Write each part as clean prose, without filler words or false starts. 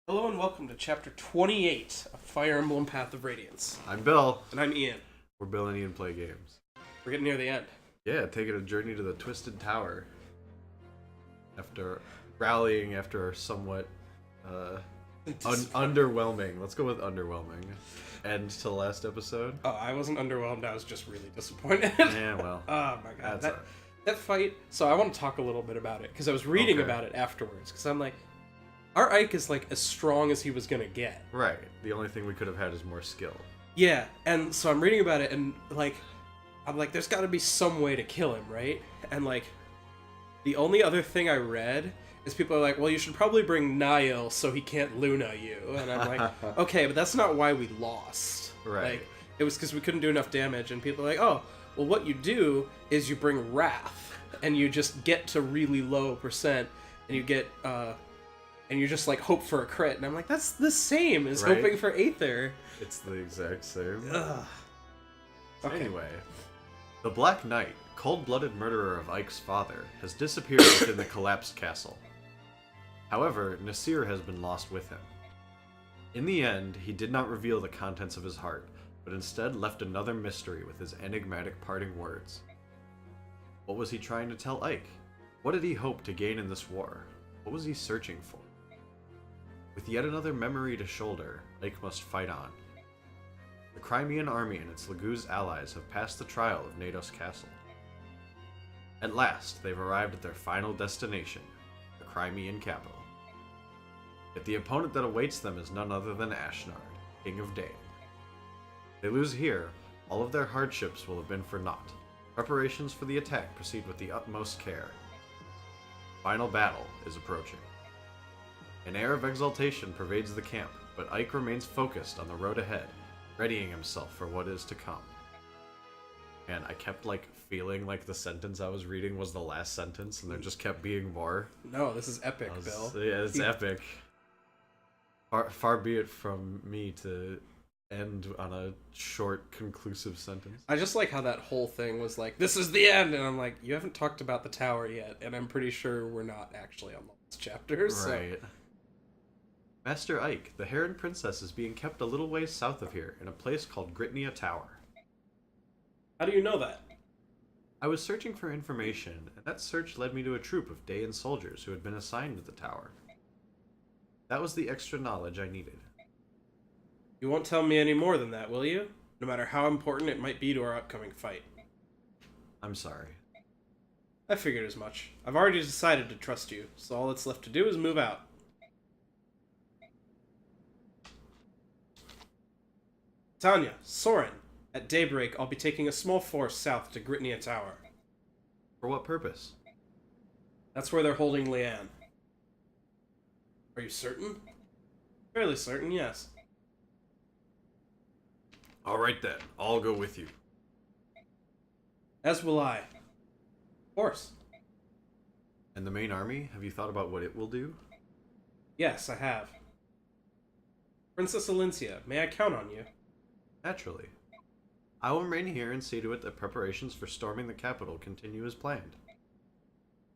Hello and welcome to Chapter 28 of Fire Emblem Path of Radiance. I'm Bill. And I'm Ian. We're Bill and Ian Play Games. We're getting near the end. Yeah, taking a journey to the Twisted Tower. After rallying after our somewhat underwhelming, let's go with underwhelming, end to the last episode. Oh, I wasn't underwhelmed, I was just really disappointed. Yeah, well. Oh my god. That's That fight, so I want to talk a little bit about it, because I was reading about it afterwards, because I'm like, our Ike is like as strong as he was gonna get. Right. The only thing we could have had is more skill. Yeah, and so I'm reading about it, and like, I'm like, there's gotta be some way to kill him, right? And like, the only other thing I read is people are like, well, you should probably bring Niall so he can't Luna you. And I'm like, okay, but that's not why we lost. Right. Like, it was because we couldn't do enough damage, and people are like, oh, well, what you do is you bring Wrath, and you just get to really low percent, and you get, and you just, like, hope for a crit. And I'm like, that's the same as Right. hoping for Aether. It's the exact same. Ugh. Okay. Anyway, the Black Knight, cold-blooded murderer of Ike's father, has disappeared within the collapsed castle. However, Nasir has been lost with him. In the end, he did not reveal the contents of his heart, but instead left another mystery with his enigmatic parting words. What was he trying to tell Ike? What did he hope to gain in this war? What was he searching for? With yet another memory to shoulder, Ike must fight on. The Crimean army and its Laguz allies have passed the trial of Nados Castle. At last, they've arrived at their final destination, the Crimean capital. Yet the opponent that awaits them is none other than Ashnard, King of Dane. If they lose here, all of their hardships will have been for naught. Preparations for the attack proceed with the utmost care. Final battle is approaching. An air of exultation pervades the camp, but Ike remains focused on the road ahead, readying himself for what is to come. And I kept, like, feeling like the sentence I was reading was the last sentence, and there just kept being more. No, this is epic, Bill. Yeah, it's epic. Far be it from me to end on a short, conclusive sentence. I just like how that whole thing was like, this is the end, and I'm like, you haven't talked about the tower yet, and I'm pretty sure we're not actually on the last chapter, so... Right. Master Ike, the Heron Princess is being kept a little ways south of here, in a place called Gritnia Tower. How do you know that? I was searching for information, and that search led me to a troop of Dayan soldiers who had been assigned to the tower. That was the extra knowledge I needed. You won't tell me any more than that, will you? No matter how important it might be to our upcoming fight. I'm sorry. I figured as much. I've already decided to trust you, so all that's left to do is move out. Tanya, Soren, at daybreak I'll be taking a small force south to Gritnia Tower. For what purpose? That's where they're holding Leanne. Are you certain? Fairly certain, yes. Alright then, I'll go with you. As will I. Of course. And the main army, have you thought about what it will do? Yes, I have. Princess Alencia, may I count on you? Naturally. I will remain here and see to it that preparations for storming the capital continue as planned.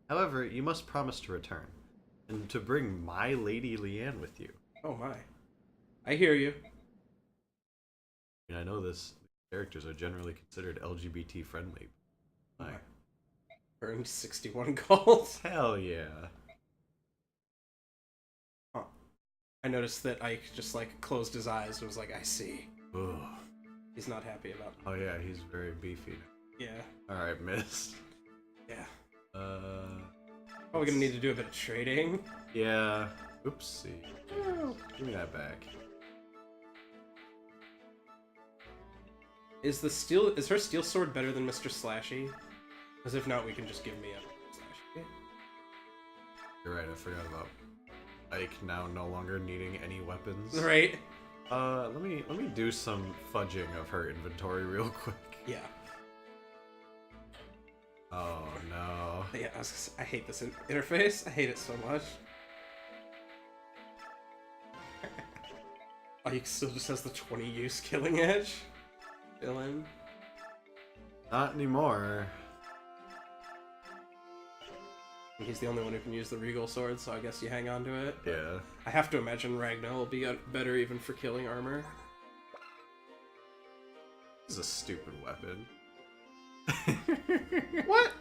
However, you must promise to return, and to bring my Lady Leanne with you. Oh my. I hear you. I mean, I know these characters are generally considered LGBT friendly. Like, Earned 61 gold. hell yeah. Huh. I noticed that Ike just like closed his eyes and was like, I see. Ugh. He's not happy about it. Oh yeah, he's very beefy. Yeah. Alright, missed. Yeah. Oh, we're gonna need to do a bit of trading. Yeah. Oopsie. Give me that back. Is her steel sword better than Mr. Slashy? Because if not, we can just give me a Slashy. You're right, I forgot about Ike now no longer needing any weapons. Right? Let me do some fudging of her inventory real quick. Yeah. Oh no. Yeah, I hate this interface. I hate it so much. Ike still just has the 20 use killing edge. Villain. Not anymore. He's the only one who can use the Regal Sword, so I guess you hang on to it. Yeah. I have to imagine Ragnell will be better even for killing armor. This is a stupid weapon. What?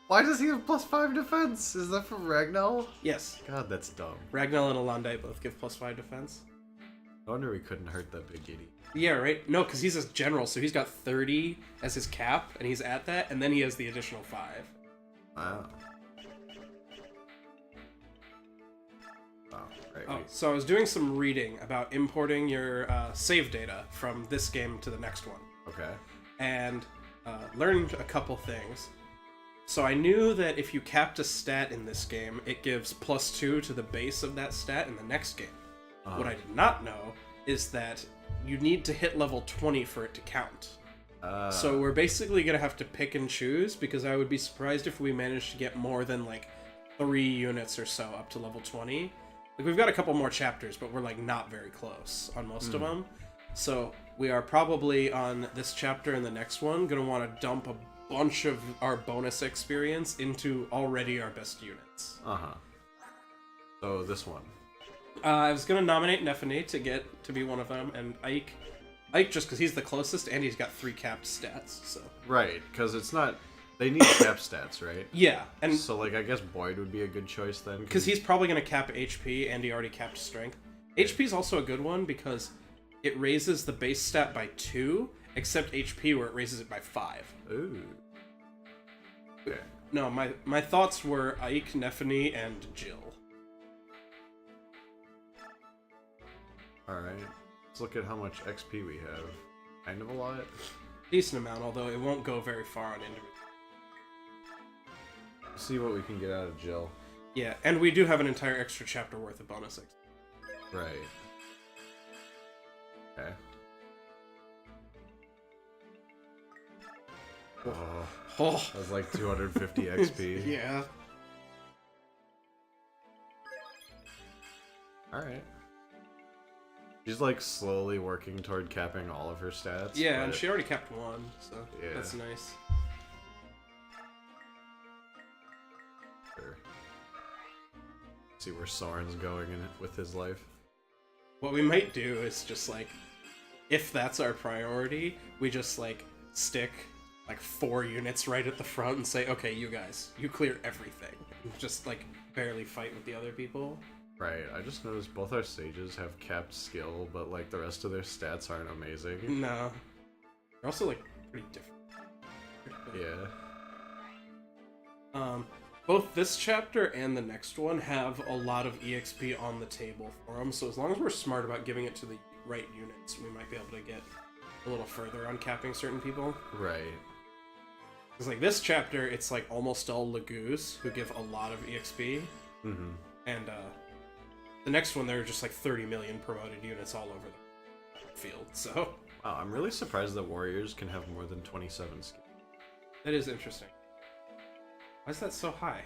Why does he have +5 defense? Is that from Ragnell? Yes. God, that's dumb. Ragnell and Alandi both give +5 defense. I wonder we couldn't hurt that big idiot. Yeah, right? No, because he's a general, so he's got 30 as his cap, and he's at that, and then he has the additional 5. Wow. Oh, right. Oh, so I was doing some reading about importing your save data from this game to the next one. Okay. And learned a couple things. So I knew that if you capped a stat in this game, it gives +2 to the base of that stat in the next game. What I did not know is that you need to hit level 20 for it to count. So we're basically going to have to pick and choose, because I would be surprised if we managed to get more than, like, 3 units or so up to level 20. Like, we've got a couple more chapters, but we're, like, not very close on most of them. So we are probably on this chapter and the next one going to want to dump a bunch of our bonus experience into already our best units. So this one. I was going to nominate Nephany to be one of them, and Ike just because he's the closest, and he's got 3 capped stats, so... Right, because it's not... They need cap stats, right? Yeah, and... So, like, I guess Boyd would be a good choice then. Because he's probably going to cap HP, and he already capped Strength. HP is also a good one, because it raises the base stat by 2, except HP, where it raises it by 5. Ooh. Okay. No, my thoughts were Ike, Nephany, and Jill. Alright. Let's look at how much XP we have. Kind of a lot. Decent amount, although it won't go very far on individual. See what we can get out of Jill. Yeah, and we do have an entire extra chapter worth of bonus XP. Right. Okay. Oh. That was like 250 XP. Yeah. Alright. She's like slowly working toward capping all of her stats. Yeah, but... and she already capped 1, so yeah. That's nice. Sure. See where Soren's going with his life. What we might do is just like, if that's our priority, we just like stick like 4 units right at the front and say, okay, you guys, you clear everything. Just like barely fight with the other people. Right, I just noticed both our sages have capped skill, but like the rest of their stats aren't amazing. No. They're also like pretty different. Yeah. Both this chapter and the next one have a lot of EXP on the table for them, so as long as we're smart about giving it to the right units, we might be able to get a little further on capping certain people. Right. Because like this chapter, it's like almost all Lagoos, who give a lot of EXP. Mm-hmm. And the next one, there are just like 30 million promoted units all over the field, so... Wow, I'm really surprised that warriors can have more than 27 skills. That is interesting. Why is that so high?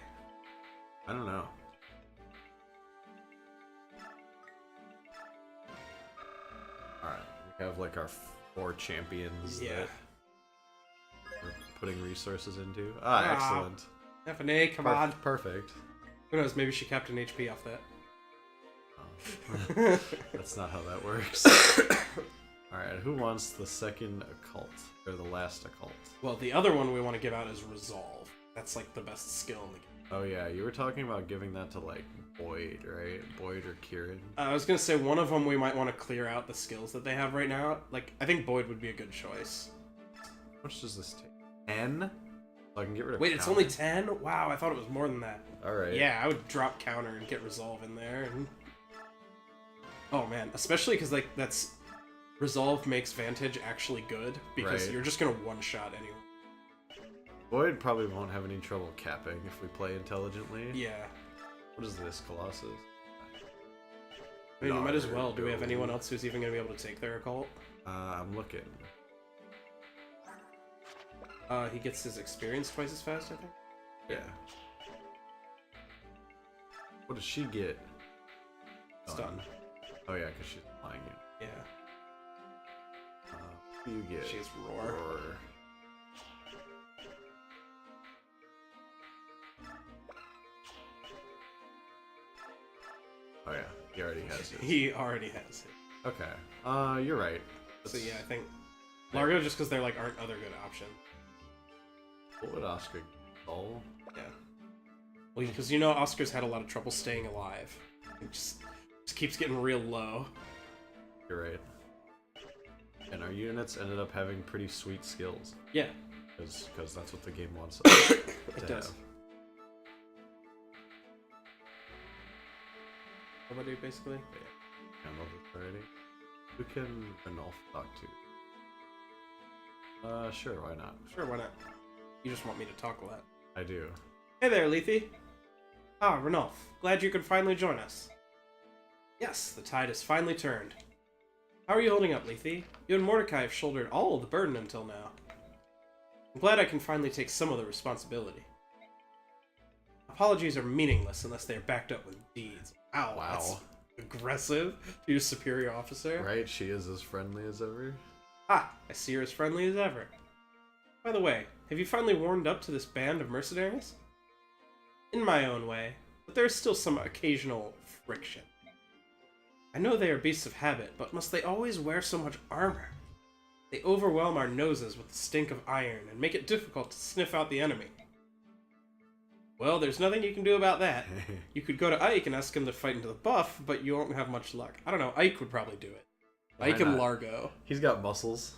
I don't know. Alright, we have like our 4 champions that we're putting resources into. Excellent. Nephany, come on. Perfect. Who knows, maybe she capped an HP off that. Oh. That's not how that works. Alright, who wants the second occult? Or the last occult? Well, the other one we want to give out is Resolve. That's like the best skill in the game. Oh yeah, you were talking about giving that to like Boyd, right? Boyd or Kieran? I was gonna say one of them we might want to clear out the skills that they have right now. Like, I think Boyd would be a good choice. How much does this take? 10? So I can get rid of Wait, it's counter? only 10? Wow, I thought it was more than that. Alright. Yeah, I would drop counter and get Resolve in there. And... Oh man, especially because like that's... Resolve makes Vantage actually good, because you're just gonna one-shot anyway. Boyd probably won't have any trouble capping if we play intelligently. Yeah. What is this, Colossus? I mean, you might as well. Do we have anyone else who's even going to be able to take their occult? I'm looking. He gets his experience twice as fast, I think? Yeah. What does she get? Stun. Oh yeah, because she's flying you. Yeah. What do you get? She has Roar. Oh yeah, he already has it. He already has it. Okay. You're right. So yeah, I think Largo, just because there like aren't other good options. What would Oscar Soul? Yeah. Well, because you know Oscar's had a lot of trouble staying alive. It just keeps getting real low. You're right. And our units ended up having pretty sweet skills. Yeah. Because that's what the game wants us It to does. have. What do I do, basically? Yeah. I love this already. Who can Ragnell talk to? Sure, why not? Sure, why not? You just want me to talk a lot. I do. Hey there, Lethe. Ah, Ragnell. Glad you could finally join us. Yes, the tide has finally turned. How are you holding up, Lethe? You and Mordecai have shouldered all of the burden until now. I'm glad I can finally take some of the responsibility. Apologies are meaningless unless they are backed up with deeds. Ow, Wow. that's aggressive to your superior officer. Right? She is as friendly as ever. Ah, I see her as friendly as ever. By the way, have you finally warmed up to this band of mercenaries? In my own way, but there is still some occasional friction. I know they are beasts of habit, but must they always wear so much armor? They overwhelm our noses with the stink of iron and make it difficult to sniff out the enemy. Well, there's nothing you can do about that. You could go to Ike and ask him to fight into the buff, but you won't have much luck. I don't know, Ike would probably do it. Why Ike and not? Largo. He's got muscles.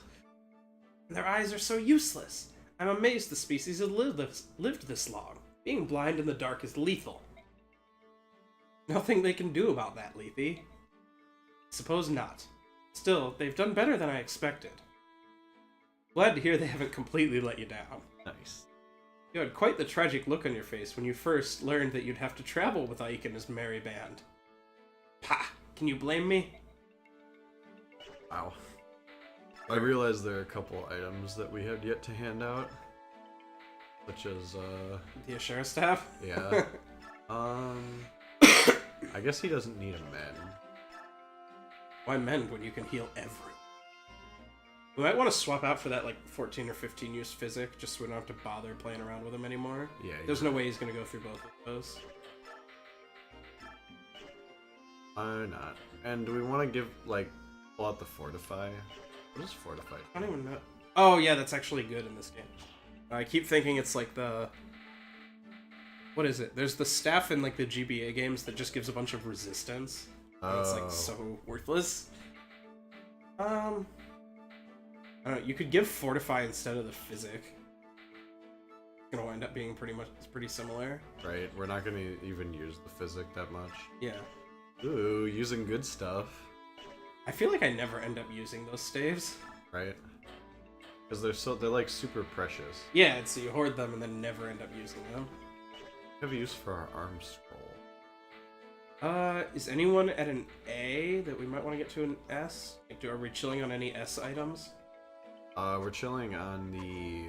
Their eyes are so useless. I'm amazed the species has lived this long. Being blind in the dark is lethal. Nothing they can do about that, Lethe. Suppose not. Still, they've done better than I expected. Glad to hear they haven't completely let you down. Nice. You had quite the tragic look on your face when you first learned that you'd have to travel with Ike and his merry band. Pah! Can you blame me? Wow. I realized there are a couple items that we had yet to hand out. Such as, The Ashera staff? yeah. I guess he doesn't need a mend. Why mend when you can heal everyone? We might want to swap out for that, like, 14 or 15 use physic, just so we don't have to bother playing around with him anymore. Yeah. There's no way he's going to go through both of those. Why not? And do we want to give, like, pull out the Fortify? What is Fortify? I don't even know. Oh, yeah, that's actually good in this game. I keep thinking it's like the... What is it? There's the staff in, like, the GBA games that just gives a bunch of resistance. And it's, like, so worthless. I don't know, you could give Fortify instead of the Physic. It's gonna wind up being pretty similar. Right, we're not gonna even use the Physic that much. Yeah. Ooh, using good stuff. I feel like I never end up using those staves. Right? Because they're like super precious. Yeah, and so you hoard them and then never end up using them. We have use for our arm scroll. Is anyone at an A that we might want to get to an S? Like, are we chilling on any S items? We're chilling on the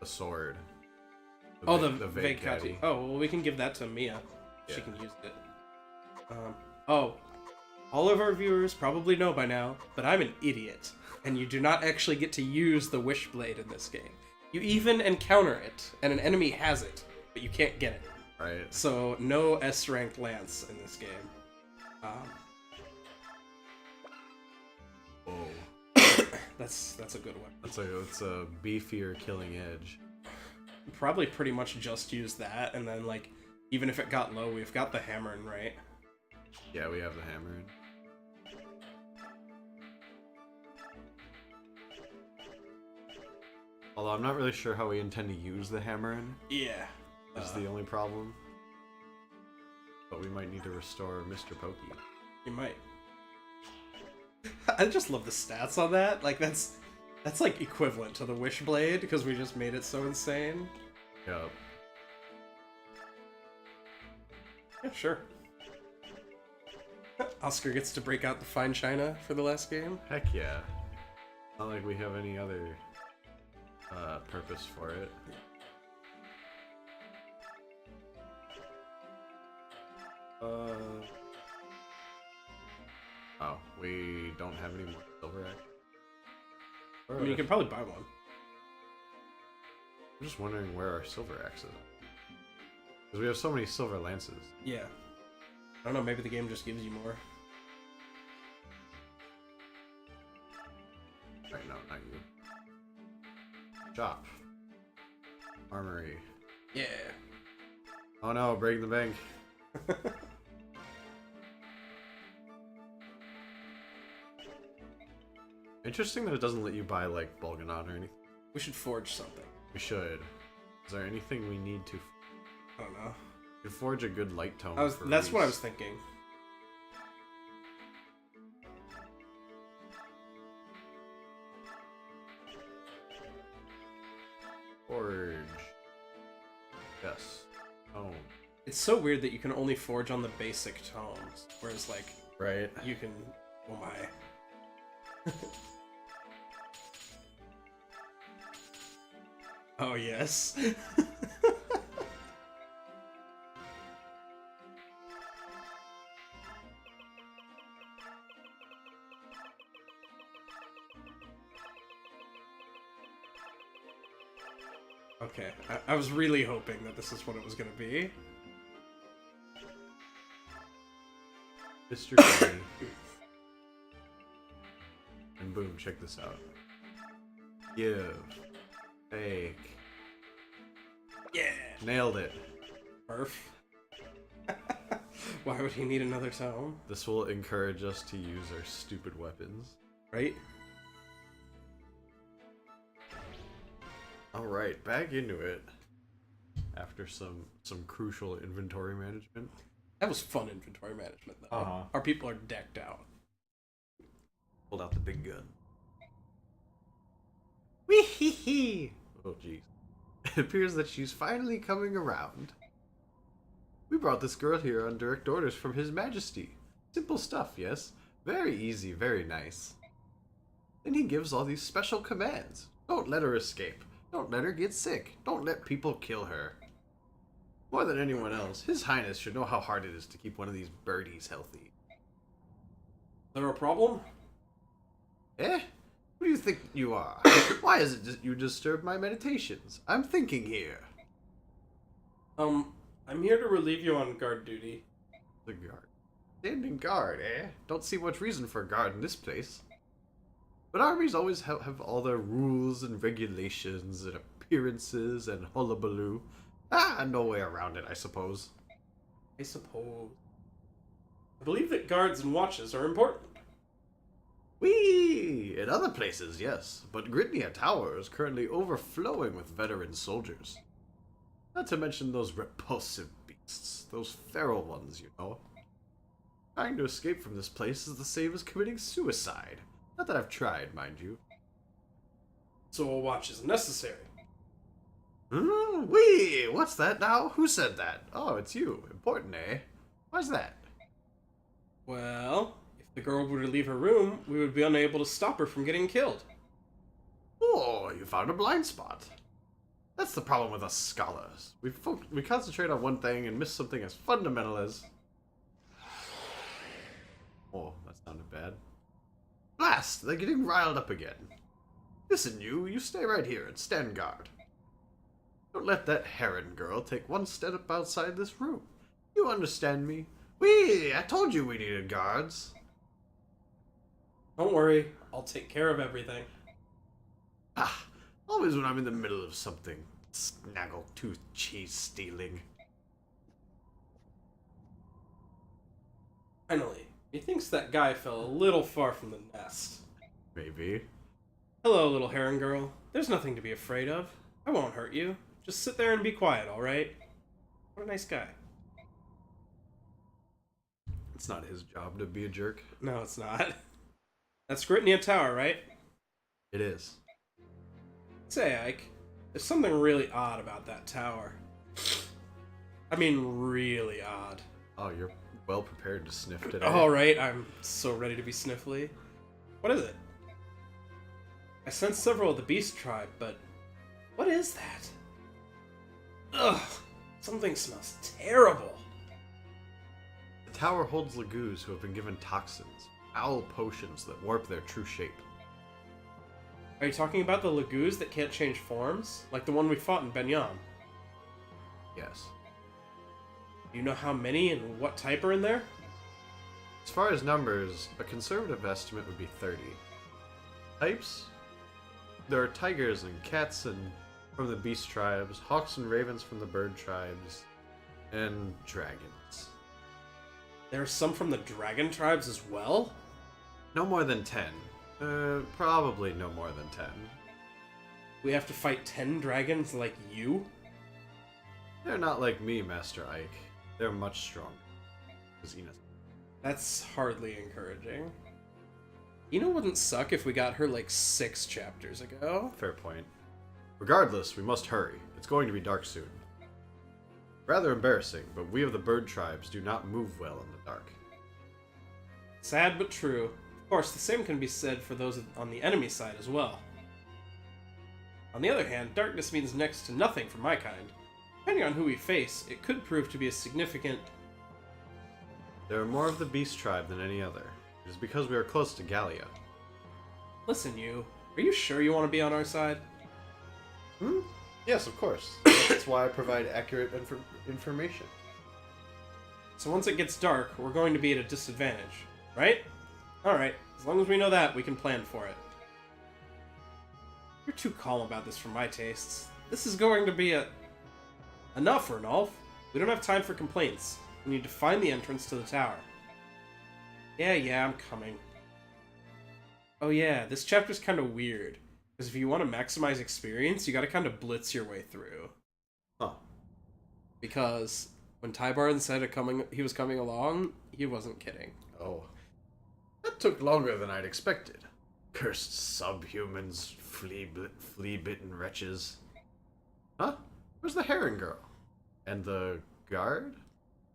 sword. The vague caddy. Oh, well, we can give that to Mia. Yeah. She can use it. Oh. All of our viewers probably know by now, but I'm an idiot, and you do not actually get to use the Wishblade in this game. You even encounter it, and an enemy has it, but you can't get it. Right. So, no S-ranked lance in this game. Whoa. That's a good one. It's a beefier killing edge. Probably pretty much just use that, and then, like, even if it got low, we've got the Hammerin', right? Yeah, we have the hammer. Although I'm not really sure how we intend to use the hammer in. Yeah. Is the only problem. But we might need to restore Mr. Pokey. You might. I just love the stats on that. Like, that's like equivalent to the Wishblade, because we just made it so insane. Yup. Yeah, sure. Oscar gets to break out the fine china for the last game. Heck yeah. Not like we have any other purpose for it. Oh, we don't have any more silver axe. I mean, you can probably buy one. I'm just wondering where our silver axe is. Because we have so many silver lances. Yeah. I don't know, maybe the game just gives you more. Right, no, not you. Shop. Armory. Yeah. Oh no, breaking the bank. Interesting that it doesn't let you buy, like, Bolganot or anything. We should forge something. We should. Is there anything we need to... I don't know. We could forge a good light tone for That's Reese. what I was thinking. Forge. Yes. Oh. It's so weird that you can only forge on the basic tones, whereas, like, Right. you can... Oh my. Oh, yes. Okay, I was really hoping that this is what it was going to be. Mr. Kenny. And boom, check this out. Give. Fake. Yeah! Nailed it. Perf. Why would he need another tome? This will encourage us to use our stupid weapons. Right? Alright, back into it. After some crucial inventory management. That was fun inventory management, though. Uh-huh. Our people are decked out. Pulled out the big gun. Wee hee hee! Oh jeez. It appears that she's finally coming around. We brought this girl here on direct orders from His Majesty. Simple stuff, yes? Very easy, very nice. Then he gives all these special commands. Don't let her escape. Don't let her get sick. Don't let people kill her. More than anyone else, His Highness should know how hard it is to keep one of these birdies healthy. Is there a problem? Eh? Who do you think you are? Why is it that you disturb my meditations? I'm thinking here. I'm here to relieve you on guard duty. The guard. Standing guard, eh? Don't see much reason for a guard in this place. But armies always have all their rules and regulations and appearances and hullabaloo. No way around it, I suppose. I suppose. I believe that guards and watches are important. Whee! In other places, yes, but Gritnia Tower is currently overflowing with veteran soldiers. Not to mention those repulsive beasts, those feral ones, you know. Trying to escape from this place is the same as committing suicide. Not that I've tried, mind you. So a watch is necessary. Whee! What's that now? Who said that? Oh, it's you. Important, eh? Why's that? Well, if the girl were to leave her room, we would be unable to stop her from getting killed. Oh, you found a blind spot. That's the problem with us scholars. We concentrate on one thing and miss something as fundamental as... Oh, that sounded bad. Blast! They're getting riled up again. Listen, you stay right here and stand guard. Don't let that Heron girl take one step outside this room. You understand me? Whee! I told you we needed guards. Don't worry, I'll take care of everything. Always when I'm in the middle of something. Snaggletooth cheese stealing. Finally, he thinks that guy fell a little far from the nest. Maybe. Hello, little heron girl. There's nothing to be afraid of. I won't hurt you. Just sit there and be quiet, alright? What a nice guy. It's not his job to be a jerk. No, it's not. That's Gritnia Tower, right? It is. Say, Ike, there's something really odd about that tower. I mean, really odd. Oh, you're well prepared to sniff today. Alright, I'm so ready to be sniffly. What is it? I sense several of the beast tribe, but what is that? Ugh, something smells terrible. The tower holds Lagoos who have been given toxins, foul potions that warp their true shape. Are you talking about the Lagoos that can't change forms? Like the one we fought in Benyan? Yes. Do you know how many and what type are in there? As far as numbers, a conservative estimate would be 30. Types? There are tigers and cats and from the beast tribes, hawks and ravens from the bird tribes, and dragons. There are some from the dragon tribes as well? No more than 10. Probably no more than 10. We have to fight 10 dragons like you? They're not like me, Master Ike. They're much stronger. That's hardly encouraging. Ina wouldn't suck if we got her like 6 chapters ago. Fair point. Regardless, we must hurry. It's going to be dark soon. Rather embarrassing, but we of the bird tribes do not move well in the dark. Sad but true. Of course, the same can be said for those on the enemy side as well. On the other hand, darkness means next to nothing for my kind. Depending on who we face, it could prove to be a significant... There are more of the beast tribe than any other. It is because we are close to Gallia. Listen, you. Are you sure you want to be on our side? Yes, of course. That's why I provide accurate information. So once it gets dark, we're going to be at a disadvantage, right? Alright, as long as we know that, we can plan for it. You're too calm about this for my tastes. This is going to be Enough, Ragnell. We don't have time for complaints. We need to find the entrance to the tower. Yeah, I'm coming. Oh yeah, this chapter's kind of weird. Because if you want to maximize experience, you gotta kind of blitz your way through. Huh. Because when Tibarn said he was coming along, he wasn't kidding. Oh. That took longer than I'd expected. Cursed subhumans, flea-bitten wretches. Huh? Where's the herring girl? And the guard?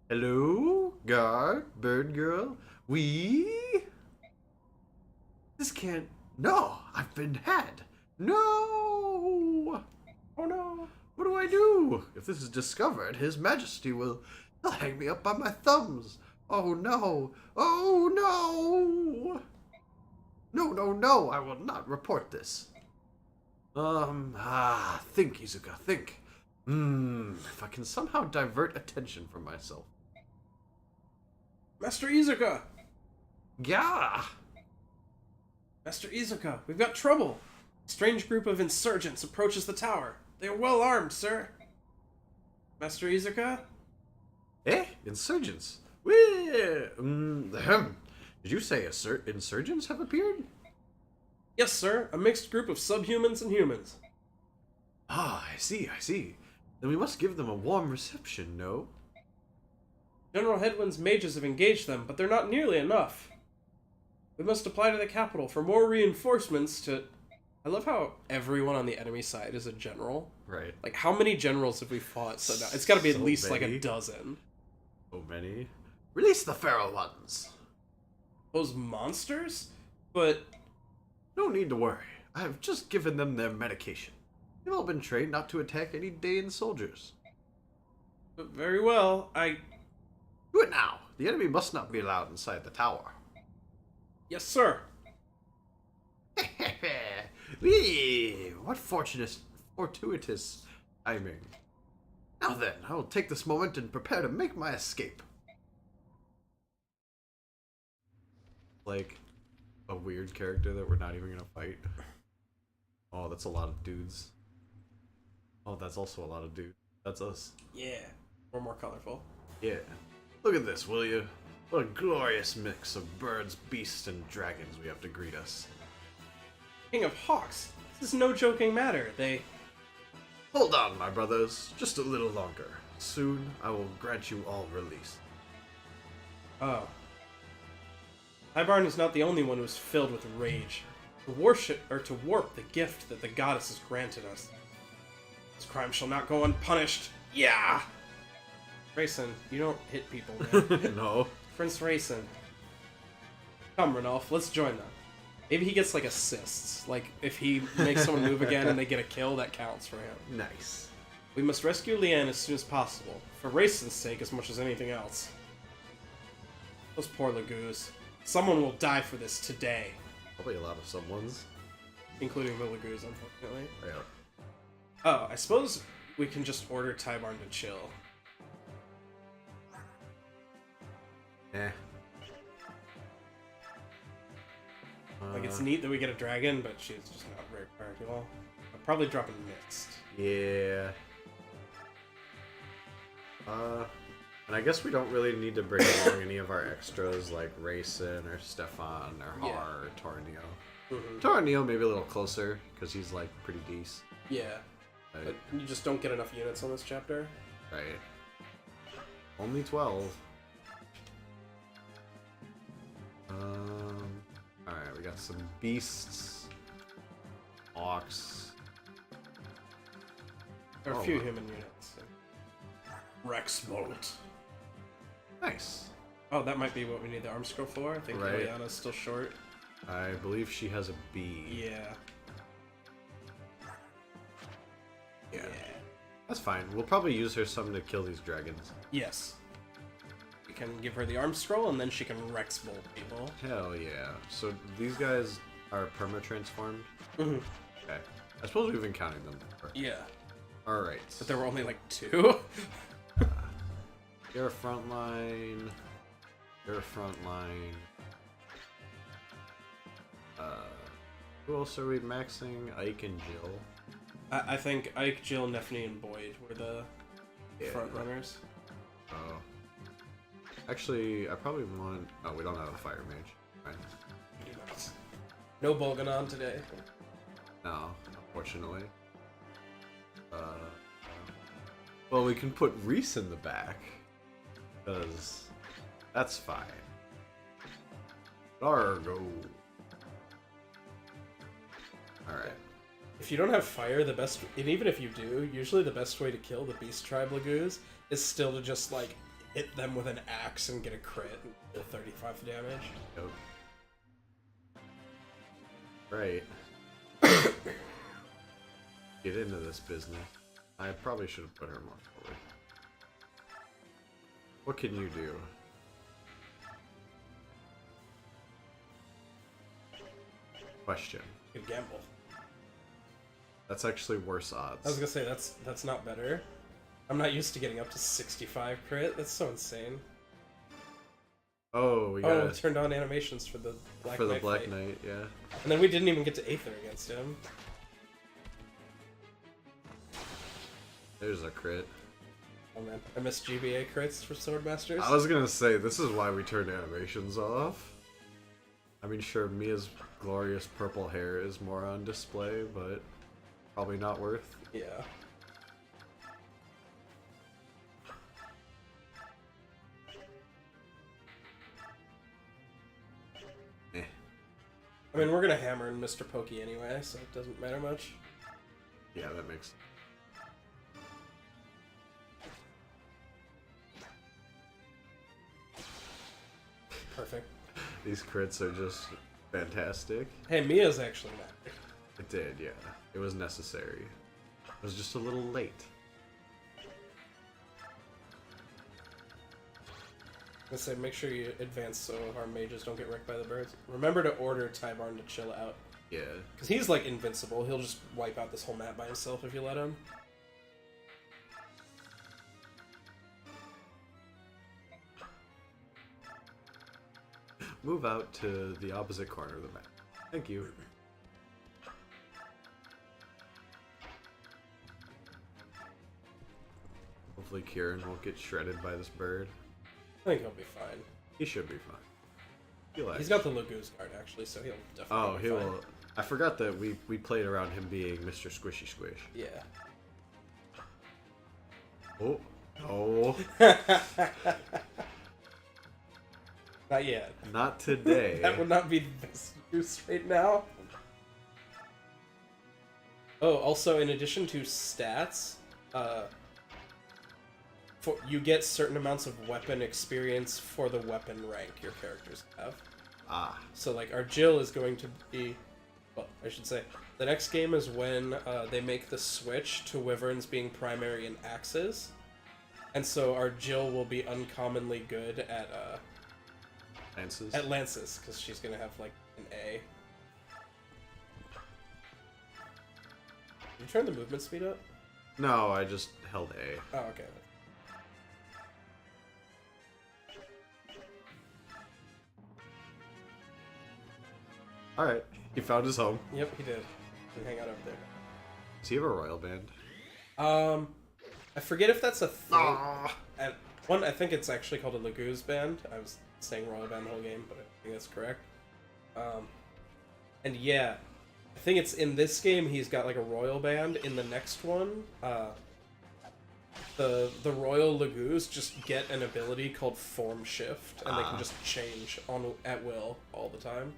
Hello? Guard? Bird girl? This can't... No! I've been had! No! Oh no! What do I do? If this is discovered, His Majesty will... He'll hang me up by my thumbs! Oh no! Oh no! No! I will not report this. Think, Izuka, think. If I can somehow divert attention from myself. Master Izuka! Yeah! Master Izuka, we've got trouble! A strange group of insurgents approaches the tower. They are well armed, sir. Master Izuka? Eh? Insurgents? Where? Did you say insurgents have appeared? Yes, sir. A mixed group of subhumans and humans. Ah, I see. Then we must give them a warm reception, no? General Headwind's mages have engaged them, but they're not nearly enough. We must apply to the capital for more reinforcements to... I love how everyone on the enemy side is a general. Right. Like, how many generals have we fought so now? It's gotta be at least many. like a dozen. So many. Release the feral ones! Those monsters? But... No need to worry. I have just given them their medication. They've all been trained not to attack any Daean soldiers. But very well, Do it now! The enemy must not be allowed inside the tower. Yes, sir. Whee! What fortuitous timing. Now then, I will take this moment and prepare to make my escape. Like, a weird character that we're not even gonna fight. Oh, that's a lot of dudes. Oh, that's also a lot of dudes. That's us. Yeah. We're more colorful. Yeah. Look at this, will you? What a glorious mix of birds, beasts, and dragons we have to greet us. King of Hawks, this is no joking matter. Hold on, my brothers. Just a little longer. Soon, I will grant you all release. Oh. Tibarn is not the only one who's filled with rage. To warp the gift that the goddess has granted us. This crime shall not go unpunished. Yeah! Rayson, you don't hit people, man. No. Prince Rayson. Come, Ragnell, let's join them. Maybe he gets, like, assists. Like, if he makes someone move again and they get a kill, that counts for him. Nice. We must rescue Leanne as soon as possible. For Rayson's sake as much as anything else. Those poor Lagoos. Someone will die for this today. Probably a lot of someones. Including the Lagoos, unfortunately. Yeah. Oh, I suppose we can just order Tibarn to chill. Eh. Like, it's neat that we get a dragon, but she's just not very practical. I'll probably drop a mist. Yeah. And I guess we don't really need to bring along any of our extras like Rayson or Stefan or Har or Torneo. Torneo maybe a little closer because he's like pretty decent. Yeah. Right. But you just don't get enough units on this chapter. Right. Only 12. Alright, we got some beasts. Ox. There are a few human units. Rex Bolt. Nice. Oh, that might be what we need the arm scroll for. I think Ileana's still short. I believe she has a B. Yeah. Yeah. That's fine. We'll probably use her some to kill these dragons. Yes. We can give her the arm scroll, and then she can Rex Bolt people. Hell yeah. So these guys are perma-transformed? Mm-hmm. Okay. I suppose we've been counting them before. Yeah. Alright. But there were only like 2. You're a front line. You're a front line. Who else are we maxing? Ike and Jill. I think Ike, Jill, Neffany, and Boyd were the front runners. Oh. Actually, I probably want... Oh, we don't have a fire mage. Right. No Bolganon today. No, unfortunately. Well, we can put Reese in the back. Because that's fine. Dargo. Alright. If you don't have fire, the best... And even if you do, usually the best way to kill the Beast Tribe Lagoos is still to just, like, hit them with an axe and get a crit and deal 35 damage. Yep. Right. Get into this business. I probably should have put her more forward. What can you do? Question. Good gamble. That's actually worse odds. I was gonna say, that's not better. I'm not used to getting up to 65 crit. That's so insane. Oh, we got turned on animations for the Black Knight fight. Knight, yeah. And then we didn't even get to Aether against him. There's a crit. Oh man, I missed GBA crits for Swordmasters. I was gonna say, this is why we turned animations off. I mean, sure, Mia's glorious purple hair is more on display, but probably not worth. Yeah. I mean, we're gonna hammer in Mr. Pokey anyway, so it doesn't matter much. Yeah, that makes... Perfect. These crits are just fantastic. Hey, Mia's actually magic. It did, yeah. It was necessary. It was just a little late. I'm gonna say, make sure you advance so our mages don't get wrecked by the birds. Remember to order Tibarn to chill out. Yeah. Because he's, like, invincible. He'll just wipe out this whole map by himself if you let him. Move out to the opposite corner of the map. Thank you. Hopefully Kieran won't get shredded by this bird. I think he'll be fine. He should be fine. He's got the Lagoose guard, actually, so he'll definitely be fine. Will. I forgot that we played around him being Mr. Squishy Squish. Yeah. Oh. Oh. Not yet. Not today. That would not be the best use right now. Oh, also, in addition to stats, you get certain amounts of weapon experience for the weapon rank your characters have. Ah. So, like, our Jill is going to be... Well, I should say, the next game is when they make the switch to Wyverns being primary and axes. And so our Jill will be uncommonly good at... Lances? At Lances, because she's going to have, like, an A. Did you turn the movement speed up? No, I just held A. Oh, okay. Alright, he found his home. Yep, he did. He hang out up there. Does he have a royal band? I forget if that's a thing. I think it's actually called a Laguz band. I was saying royal band the whole game, but I think that's correct. And yeah, I think it's in this game he's got like a royal band. In the next one, the royal Laguz just get an ability called Form Shift, and they can just change at will all the time.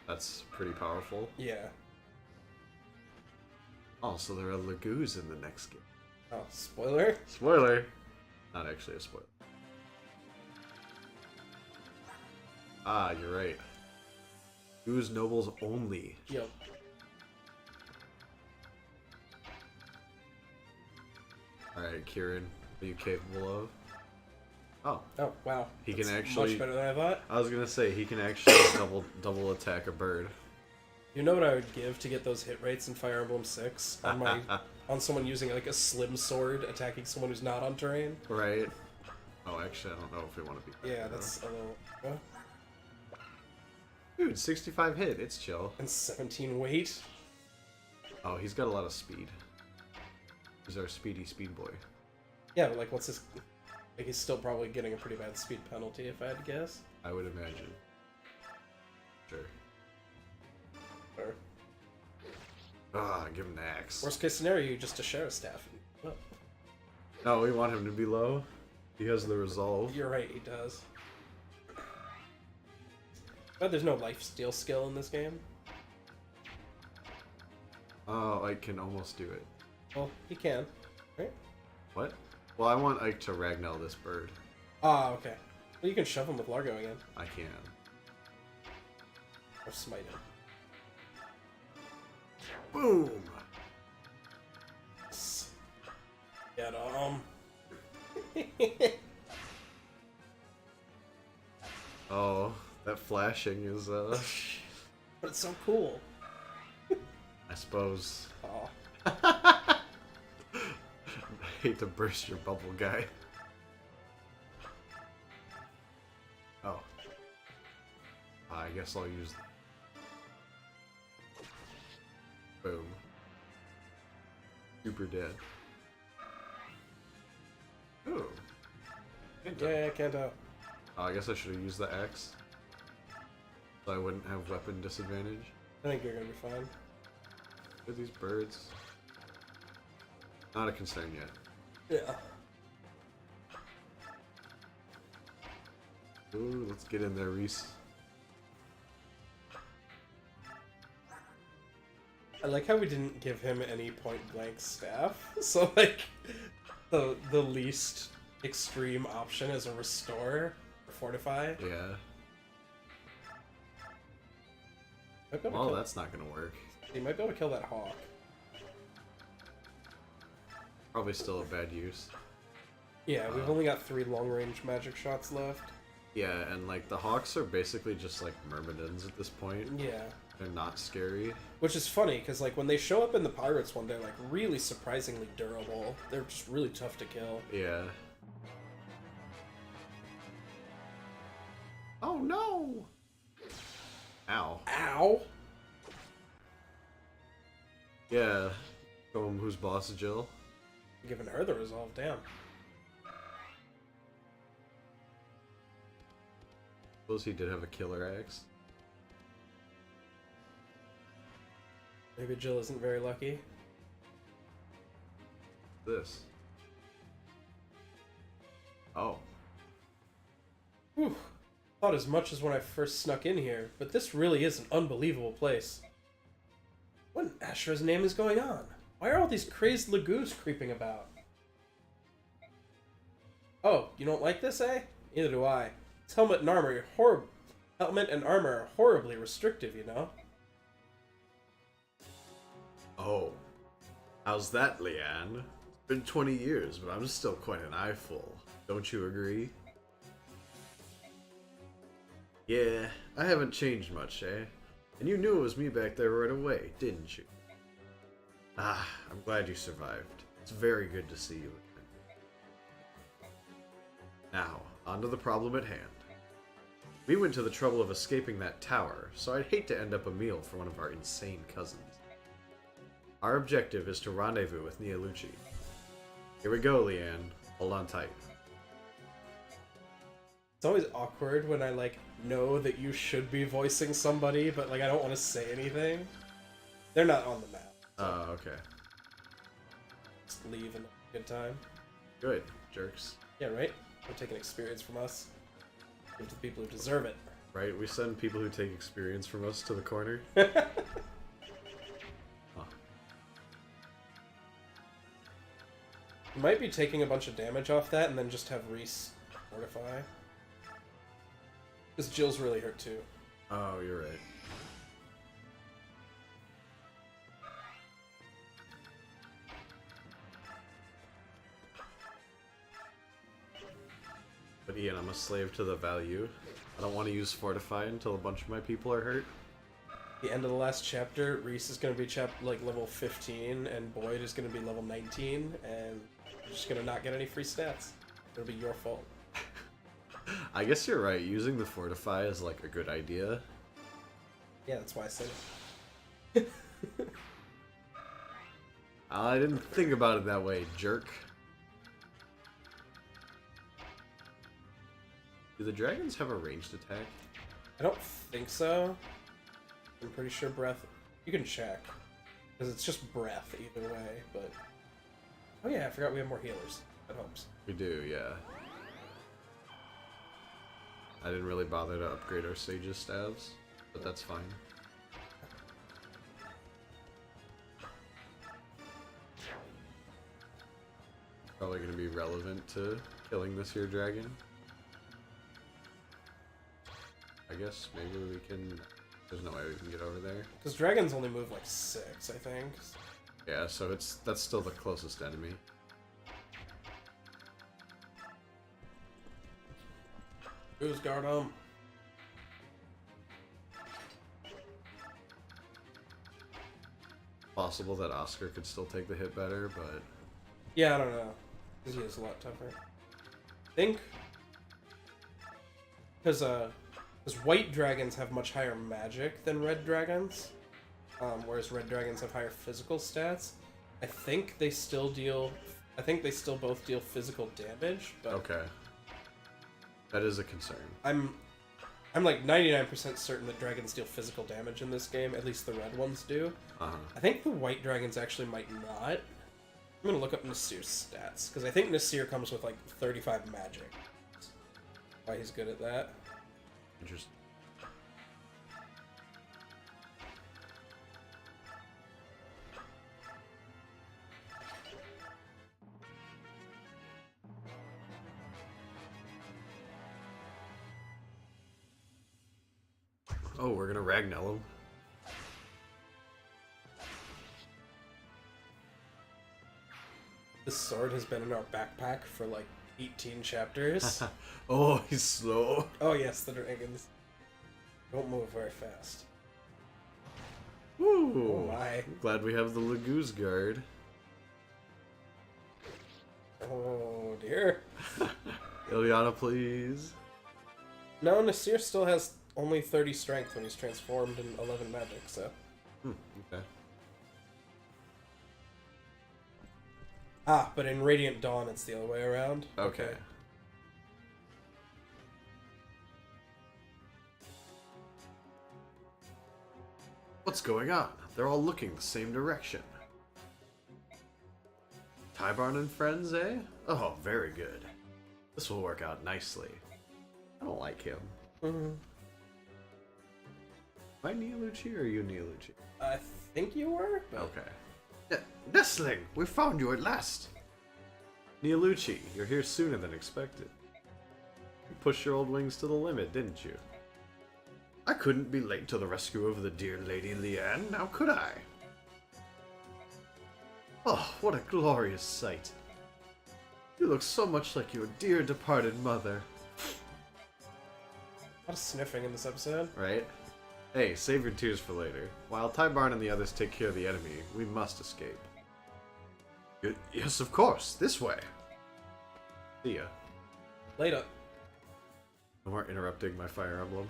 That's pretty powerful. Yeah. Oh, so there are Laguz in the next game. Oh, spoiler? Spoiler! Not actually a spoiler. Ah, you're right. Laguz nobles only. Yep. Alright, Kieran, what are you capable of? Oh. Oh, wow. He That's can actually... much better than I thought. I was gonna say, he can actually double attack a bird. You know what I would give to get those hit rates in Fire Emblem 6 on someone using like a slim sword attacking someone who's not on terrain? Right. Oh, actually, I don't know if we want to be... Yeah, that's a little... Dude, 65 hit, it's chill. And 17 weight? Oh, he's got a lot of speed. He's our speedy speed boy. Yeah, but like what's his... Like he's still probably getting a pretty bad speed penalty if I had to guess. I would imagine. Sure. Or... Ah, give him the axe. Worst case scenario, you just a sheriff's staff. Oh. No, we want him to be low. He has the resolve. You're right, he does. But there's no life steal skill in this game. Oh, Ike can almost do it. Well, he can, right? What? Well, I want Ike to Ragnell this bird. Ah, okay. Well, you can shove him with Largo again. I can. Or smite him. Boom! Get Oh, that flashing is, But it's so cool. I suppose. Oh. I hate to burst your bubble, guy. Oh. I guess I'll use... Boom. Super dead. Ooh. Yeah, can't tell. Oh, I guess I should have used the axe. So I wouldn't have weapon disadvantage. I think you're gonna be fine. Look at these birds. Not a concern yet. Yeah. Ooh, let's get in there, Reese. I like how we didn't give him any point-blank staff. So, like, the least extreme option is a restore or fortify. Yeah. Well, That's not gonna work. You might be able to kill that hawk. Probably still a bad use. Yeah, we've only got 3 long-range magic shots left. Yeah, and like the hawks are basically just like myrmidons at this point. Yeah. They're not scary. Which is funny, because like when they show up in the Pirates one, they're like really surprisingly durable. They're just really tough to kill. Yeah. Oh no! Ow. Ow! Yeah. Show him who's boss, Jill. Giving her the resolve, damn. Suppose he did have a killer axe. Maybe Jill isn't very lucky. This. Oh. Whew. Thought as much as when I first snuck in here, but this really is an unbelievable place. What in Ashra's name is going on? Why are all these crazed Laguz creeping about? Oh, you don't like this, eh? Neither do I. This helmet and armor are horribly restrictive, you know? Oh. How's that, Leanne? It's been 20 years, but I'm still quite an eyeful. Don't you agree? Yeah, I haven't changed much, eh? And you knew it was me back there right away, didn't you? Ah, I'm glad you survived. It's very good to see you again. Now, on to the problem at hand. We went to the trouble of escaping that tower, so I'd hate to end up a meal for one of our insane cousins. Our objective is to rendezvous with Nialuchi. Here we go, Leanne. Hold on tight. It's always awkward when I, like, know that you should be voicing somebody, but, like, I don't want to say anything. They're not on the map. Oh, okay. Just leave and have a good time. Good, jerks. Yeah, right? They're taking experience from us. Give to the people who deserve it. Right, we send people who take experience from us to the corner. You might be taking a bunch of damage off that and then just have Reese fortify. Because Jill's really hurt too. Oh, you're right. But Ian, I'm a slave to the value. I don't want to use fortify until a bunch of my people are hurt. The end of the last chapter, Reese is going to be level 15, and Boyd is going to be level 19, and you're just going to not get any free stats. It'll be your fault. I guess you're right. Using the fortify is like a good idea. Yeah, that's why I said it. I didn't think about it that way, jerk. Do the dragons have a ranged attack? I don't think so. I'm pretty sure breath... You can check. Because it's just breath either way, but... Oh yeah, I forgot we have more healers. That helps. We do, yeah. I didn't really bother to upgrade our sage's staves, but that's fine. Probably going to be relevant to killing this here dragon. I guess maybe we can... There's no way we can get over there. Because dragons only move like 6, I think. Yeah, so that's still the closest enemy. Who's guard 'em? Possible that Oscar could still take the hit better, but... Yeah, I don't know. Because he is a lot tougher. I think... Because white dragons have much higher magic than red dragons, whereas red dragons have higher physical stats. I think they still both deal physical damage, but okay. That is a concern. I'm like 99% certain that dragons deal physical damage in this game. At least the red ones do. I think the white dragons actually might not. I'm gonna look up Nasir's stats because I think Nasir comes with like 35 magic. Why he's good at that. Interesting. Oh, we're gonna Ragnell him. This sword has been in our backpack for like 18 chapters. Oh, he's slow. Oh yes, the dragons don't move very fast. Woo! Oh my. Glad we have the Lagoose Guard. Oh dear. Ilyana, please. No, Nasir still has only 30 strength when he's transformed and 11 magic, so. Okay. Ah, but in Radiant Dawn it's the other way around. Okay. What's going on? They're all looking the same direction. Tibarn and friends, eh? Oh, very good. This will work out nicely. I don't like him. Am I Nialuchi or are you Nialuchi? I think you were? But... Okay. Nestling! We found you at last! Nialuchi, you're here sooner than expected. You pushed your old wings to the limit, didn't you? I couldn't be late to the rescue of the dear Lady Leanne, now could I? Oh, what a glorious sight. You look so much like your dear departed mother. A lot of sniffing in this episode. Right? Hey, save your tears for later. While Tibarn and the others take care of the enemy, we must escape. Yes, of course. This way. See ya. Later. No more interrupting my Fire Emblem.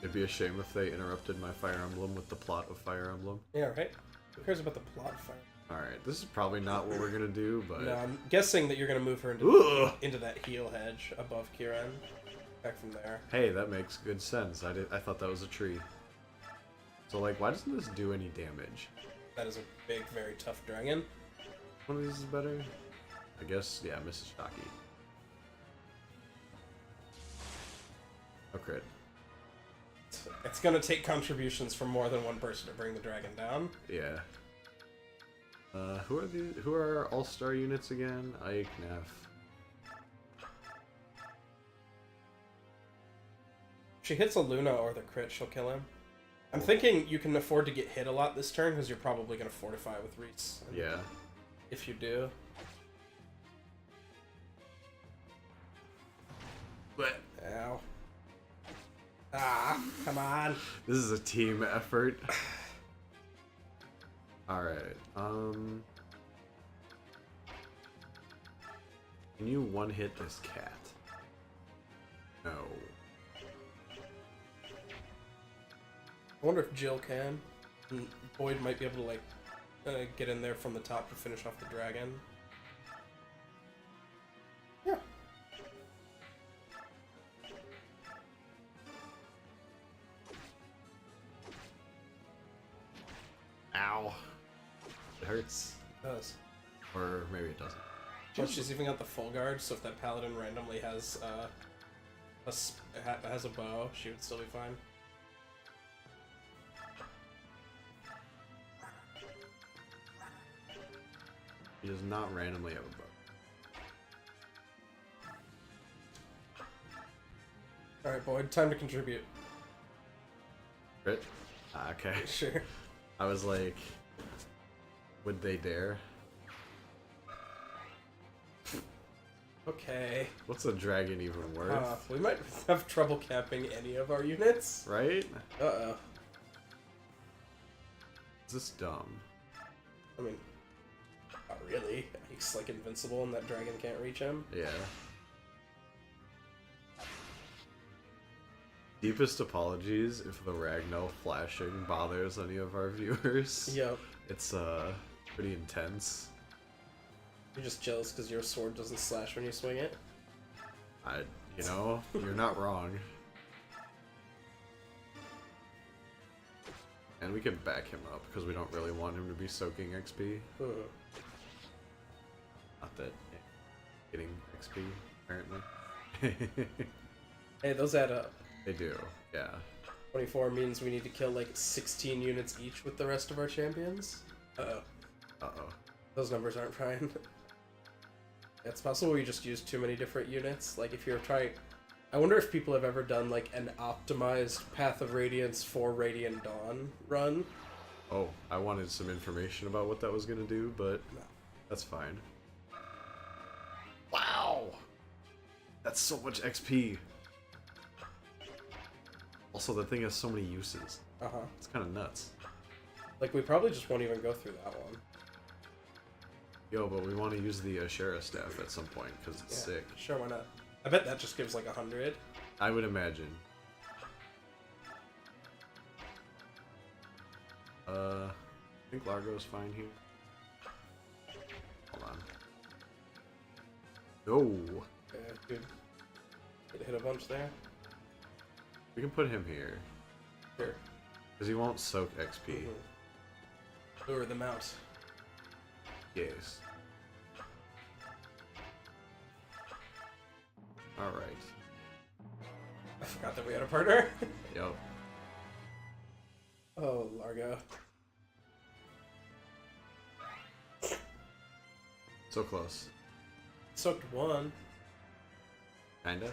It'd be a shame if they interrupted my Fire Emblem with the plot of Fire Emblem. Yeah, right? Who cares about the plot of Fire Emblem? Alright, this is probably not what we're gonna do, but... No, I'm guessing that you're gonna move her into that heal hedge above Kiran. Back from there. Hey, that makes good sense. I thought that was a tree. So, like, why doesn't this do any damage? That is a big, very tough dragon. One of these is better? I guess, yeah, Mrs. Shocky. Oh, crit. It's gonna take contributions from more than one person to bring the dragon down. Yeah. Who are our all-star units again? Ike, Neff. If she hits a Luna or the crit, she'll kill him. I'm thinking you can afford to get hit a lot this turn because you're probably gonna fortify with Reese. Yeah. If you do. But Ow. Ah, come on. this is a team effort. Alright, can you one-hit this cat? No. I wonder if Jill can. Boyd might be able to, like, get in there from the top to finish off the dragon. Yeah. Ow. It hurts. It does. Or maybe it doesn't. Well, she's even got the full guard, so if that paladin randomly has has a bow, she would still be fine. He does not randomly have a bow. Alright, Boyd, time to contribute. Crit? Ah, okay. Sure. I was like, would they dare? Okay. What's a dragon even worth? We might have trouble capping any of our units. Right? Uh-oh. Is this dumb? I mean, not really. He's like invincible and that dragon can't reach him. Yeah. Deepest apologies if the Ragnell flashing bothers any of our viewers. Yep. It's pretty intense. You're just jealous because your sword doesn't slash when you swing it? You know, you're not wrong. And we can back him up because we don't really want him to be soaking XP. Not that getting XP, apparently. Hey, those add up. They do, yeah. 24 means we need to kill like 16 units each with the rest of our champions. Uh-oh. Uh-oh. Those numbers aren't fine. It's possible we just used too many different units. Like if you're trying... I wonder if people have ever done like an optimized Path of Radiance for Radiant Dawn run. Oh, I wanted some information about what that was gonna do, but No. that's fine. Wow! That's so much XP! Also, the thing has so many uses. Uh-huh. It's kind of nuts. Like we probably just won't even go through that one. Yo, but we want to use the Shara staff at some point, because it's sick. Sure, why not? I bet that just gives like 100. I would imagine. I think Largo's fine here. Hold on. No! Yeah, dude. Hit a bunch there. We can put him here. Sure. Because he won't soak XP. Lure them out. Yes. Alright. I forgot that we had a partner. Yep. Oh, Largo. So close. Soaked one. Kinda.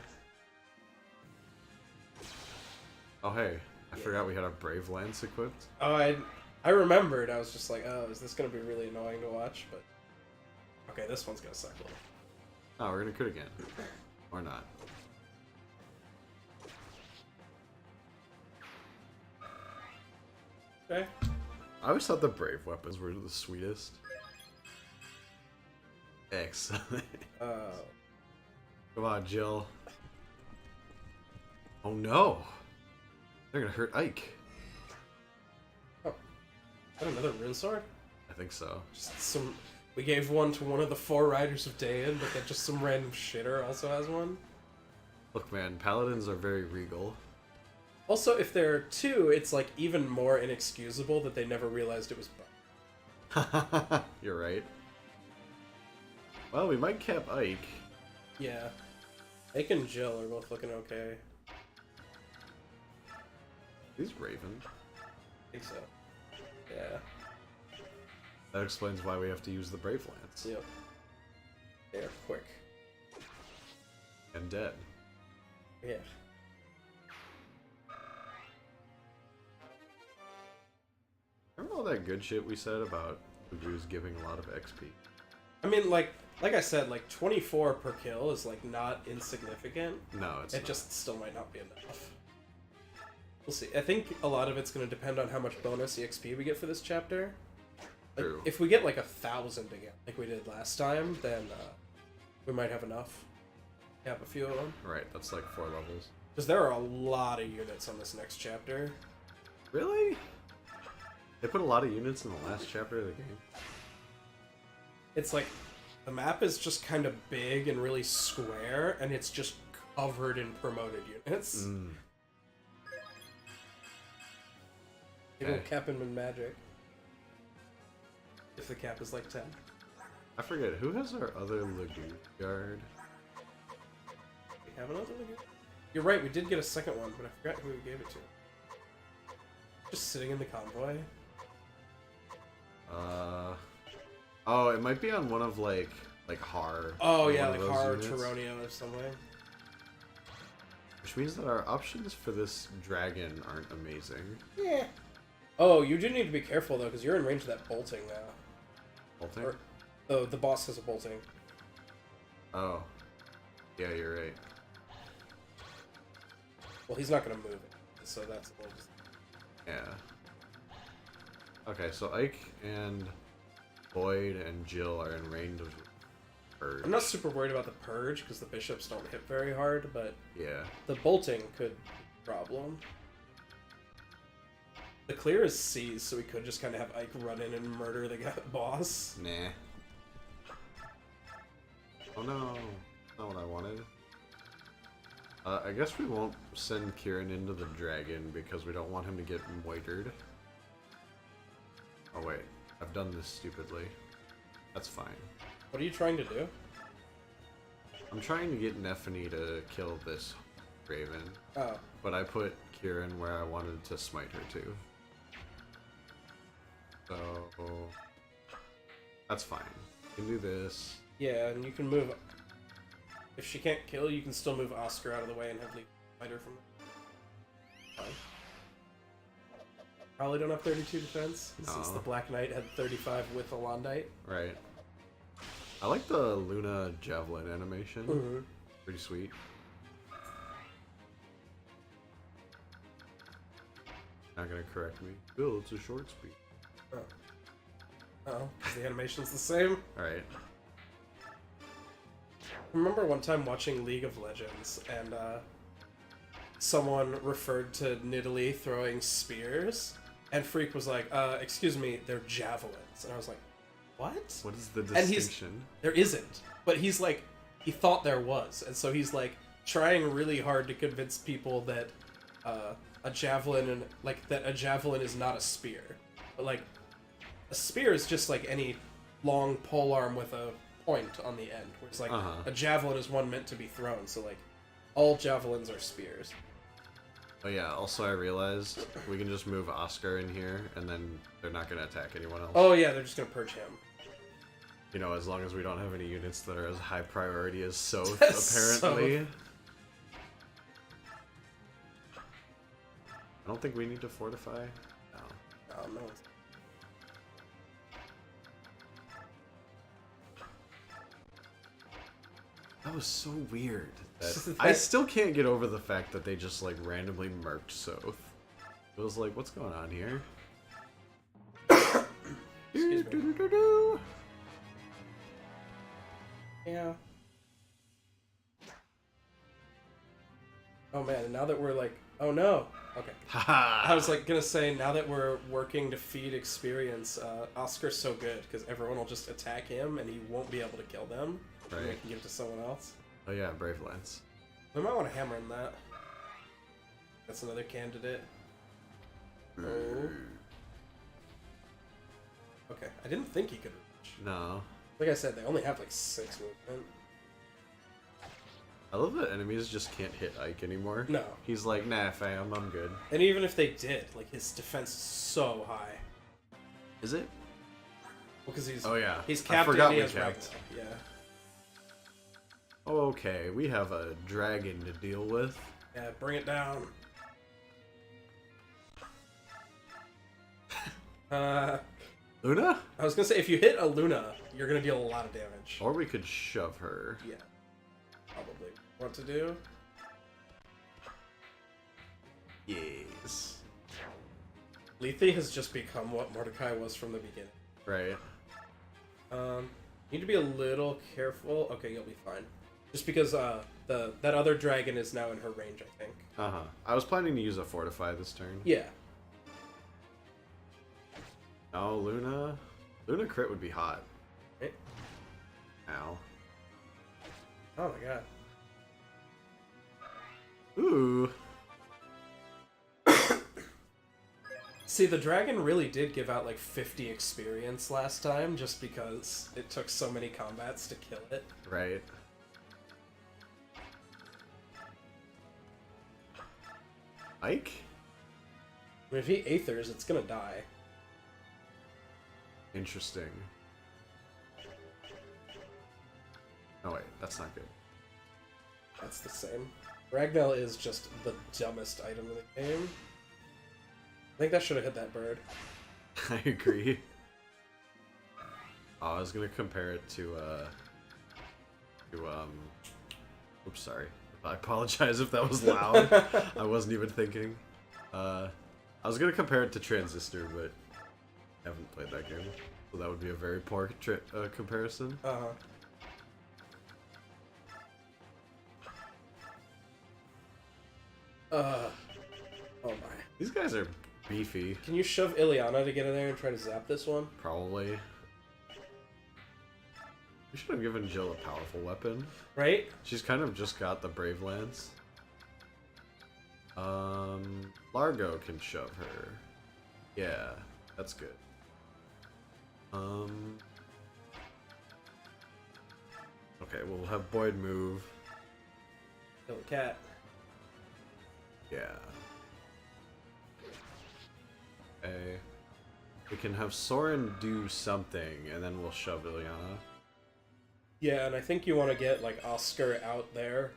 Oh hey, I forgot we had our Brave Lance equipped. Oh, I remembered. I was just like, oh, is this gonna be really annoying to watch? But okay, this one's gonna suck a little. Oh, we're gonna crit again. Or not. Okay. I always thought the Brave weapons were the sweetest. Excellent. Come on, Jill. Oh no! They're gonna hurt Ike. Oh, is that another rune sword? I think so. Just some. We gave one to one of the 4 Riders of Dayan, but then just some random shitter also has one. Look, man, paladins are very regal. Also, if there are 2, it's like even more inexcusable that they never realized it was bugged. You're right. Well, we might cap Ike. Yeah. Ike and Jill are both looking okay. He's Raven. I think so. Yeah. That explains why we have to use the Brave Lance. Yep. They're quick. And dead. Yeah. Remember all that good shit we said about Ugu's giving a lot of XP? I mean, like I said, like 24 per kill is like not insignificant. No, it's It not. just still might not be enough. We'll see. I think a lot of it's going to depend on how much bonus EXP we get for this chapter. Like, True. if we get like 1,000 again, like we did last time, then we might have enough. Cap a few of them. Right, that's like 4 levels. Because there are a lot of units on this next chapter. Really? They put a lot of units in the last chapter of the game. It's like, the map is just kind of big and really square, and it's just covered in promoted units. Mm. You will Okay. cap him in magic. If the cap is like 10. I forget, who has our other Lagoon Guard? We have another one? You're right, we did get a second one, but I forgot who we gave it to. Just sitting in the convoy. Oh, it might be on one of like Har. Oh or yeah, one like of those Har, units. Tyronio or something. Which means that our options for this dragon aren't amazing. Yeah. Oh, you do need to be careful though, because you're in range of that bolting now. Bolting? Or, oh, the boss has a bolting. Oh. Yeah, you're right. Well, he's not going to move it, so that's a little... Yeah. Okay, so Ike and Boyd and Jill are in range of Purge. I'm not super worried about the purge, because the bishops don't hit very hard, but Yeah. the bolting could be a problem. The clear is C, so we could just kind of have Ike run in and murder the boss. Nah. Oh no. Not what I wanted. I guess we won't send Kieran into the dragon because we don't want him to get moitered. Oh wait, I've done this stupidly. That's fine. What are you trying to do? I'm trying to get Nephany to kill this Raven, Oh. but I put Kieran where I wanted to smite her to. So that's fine. You can do this. Yeah, and you can move... If she can't kill, you can still move Oscar out of the way and have Lee fight her from... Fine. Probably don't have 32 defense, since No. the Black Knight had 35 with a Londite. Right. I like the Luna Javelin animation. Mm-hmm. Pretty sweet. Not gonna correct me. Bill, it's a short speed. Oh. Oh, the animation's the same. Alright. I remember one time watching League of Legends, and someone referred to Nidalee throwing spears, and Freak was like, excuse me, they're javelins. And I was like, what? What is the And distinction? there isn't. But he's like, he thought there was. And so he's like, trying really hard to convince people that a javelin is not a spear. But like, a spear is just like any long polearm with a point on the end. Where it's like, a javelin is one meant to be thrown. So like, all javelins are spears. Oh yeah, also I realized we can just move Oscar in here, and then they're not gonna attack anyone else. Oh yeah, they're just gonna purge him. You know, as long as we don't have any units that are as high priority as Soth, Soth. apparently. I don't think we need to fortify. No. Oh no. That was so weird. I still can't get over the fact that they just like randomly murked Soth. It was like, what's going on here? Excuse me. Yeah. Oh man, and now that we're like, oh no. Okay. Haha. I was like gonna say, now that we're working to feed experience, Oscar's so good because everyone will just attack him and he won't be able to kill them. Right. And we can give it to someone else. Oh yeah, Brave Lance. We might want to hammer in that. That's another candidate. Oh. Okay, I didn't think he could reach. No. Like I said, they only have like 6 movement. I love that enemies just can't hit Ike anymore. No. He's like, nah, fam, I'm good. And even if they did, like his defense is so high. Is it? Well, because he's Oh yeah. he's I capped forgot and he we has capped. Ragnell. Yeah. Okay, we have a dragon to deal with. Yeah, bring it down. Luna? I was gonna say, if you hit a Luna, you're gonna deal a lot of damage. Or we could shove her. Yeah. Probably. What to do? Yes. Lethe has just become what Mordecai was from the beginning. Right. Need to be a little careful. Okay, you'll be fine. Just because that other dragon is now in her range, I think. Uh-huh. I was planning to use a Fortify this turn. Yeah. Oh, Luna. Luna crit would be hot. Right? Ow. Oh my god. Ooh. See, the dragon really did give out like 50 experience last time, just because it took so many combats to kill it. Right. Ike? I mean, if he Aethers, it's gonna die. Interesting. Oh wait, that's not good. That's the same. Ragnell is just the dumbest item in the game. I think that should have hit that bird. I agree. Oh, I was gonna compare it to oops, sorry. I apologize if that was loud. I wasn't even thinking. I was gonna compare it to Transistor, but I haven't played that game, so that would be a very poor comparison. Uh-huh. Oh my. These guys are beefy. Can you shove Ileana to get in there and try to zap this one? Probably. We should have given Jill a powerful weapon. Right? She's kind of just got the Brave Lance. Largo can shove her. Yeah, that's good. Okay, we'll have Boyd move. Kill the cat. Yeah. Okay. We can have Soren do something, and then we'll shove Ileana. Yeah, and I think you want to get, like, Oscar out there,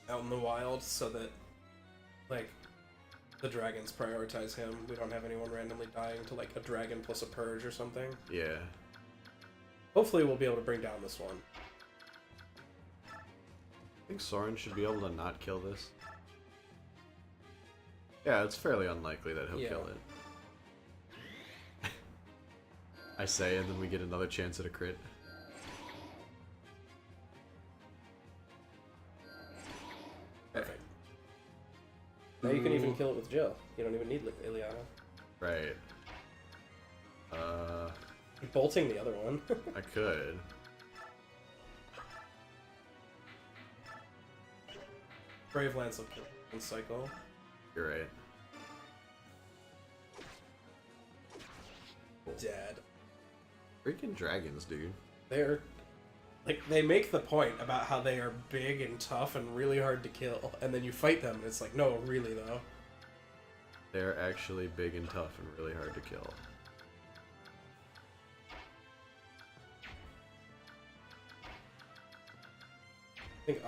out in the wild, so that, like, the dragons prioritize him. We don't have anyone randomly dying to, like, a dragon plus a purge or something. Yeah. Hopefully we'll be able to bring down this one. I think Soren should be able to not kill this. Yeah, it's fairly unlikely that he'll kill it. I say, and then we get another chance at a crit. Perfect. Now you can even kill it with Jill. You don't even need Ileana. Right. You're bolting the other one. I could. Brave Lance will kill one cycle. You're right. Dead. Freaking dragons, dude. They're... Like, they make the point about how they are big and tough and really hard to kill, and then you fight them, and it's like, no, really, though. They're actually big and tough and really hard to kill. I think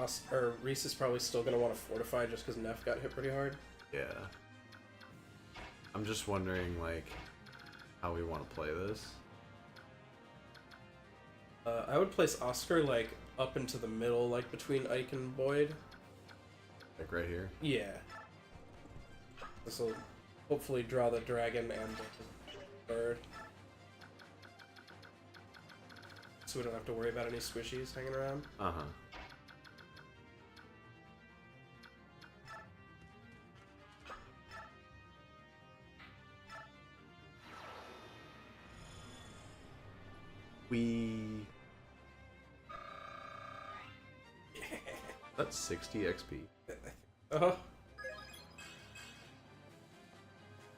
Reese is probably still going to want to fortify just because Neff got hit pretty hard. Yeah. I'm just wondering, like, how we want to play this. I would place Oscar, like, up into the middle, like, between Ike and Boyd. Like right here? Yeah. This will hopefully draw the dragon and the bird. So we don't have to worry about any squishies hanging around. Uh-huh. That's 60 XP. Uh-huh.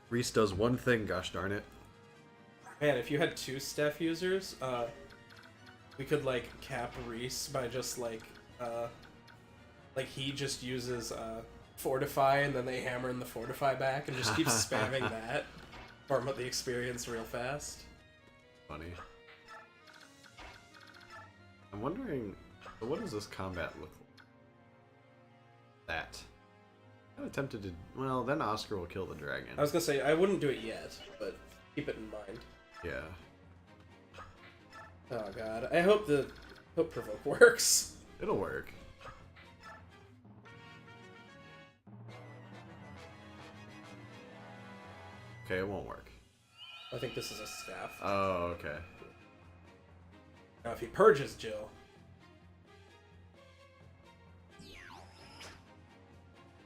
Reese does one thing, gosh darn it. Man, if you had 2 staff users, we could, like, cap Reese by just, like, he just uses, Fortify, and then they hammer in the Fortify back, and just keep spamming that. Farm up the experience real fast. Funny. I'm wondering, so what does this combat look like? That. I'm tempted to, well, then Oscar will kill the dragon. I was gonna say, I wouldn't do it yet, but keep it in mind. Yeah. Oh god, I hope Provoke works. It'll work. Okay, it won't work. I think this is a staff. Oh, okay. Now if he purges Jill...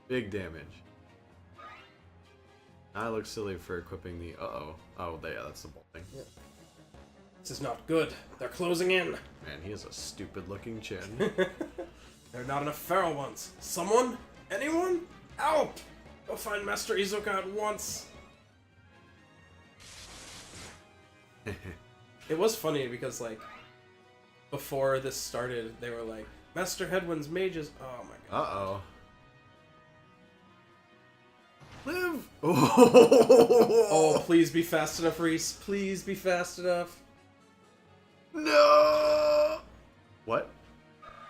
Big damage. I look silly for equipping the... Uh-oh. Oh, yeah, that's the bolting. Yeah. This is not good. They're closing in. Man, he has a stupid-looking chin. There are not enough feral ones. Someone? Anyone? Help! Go find Master Izuka at once. It was funny because, like, before this started, they were like, Master Headwind's mages... Oh my god. Uh-oh. Live! Oh, please be fast enough, Reese. Please be fast enough. No! What?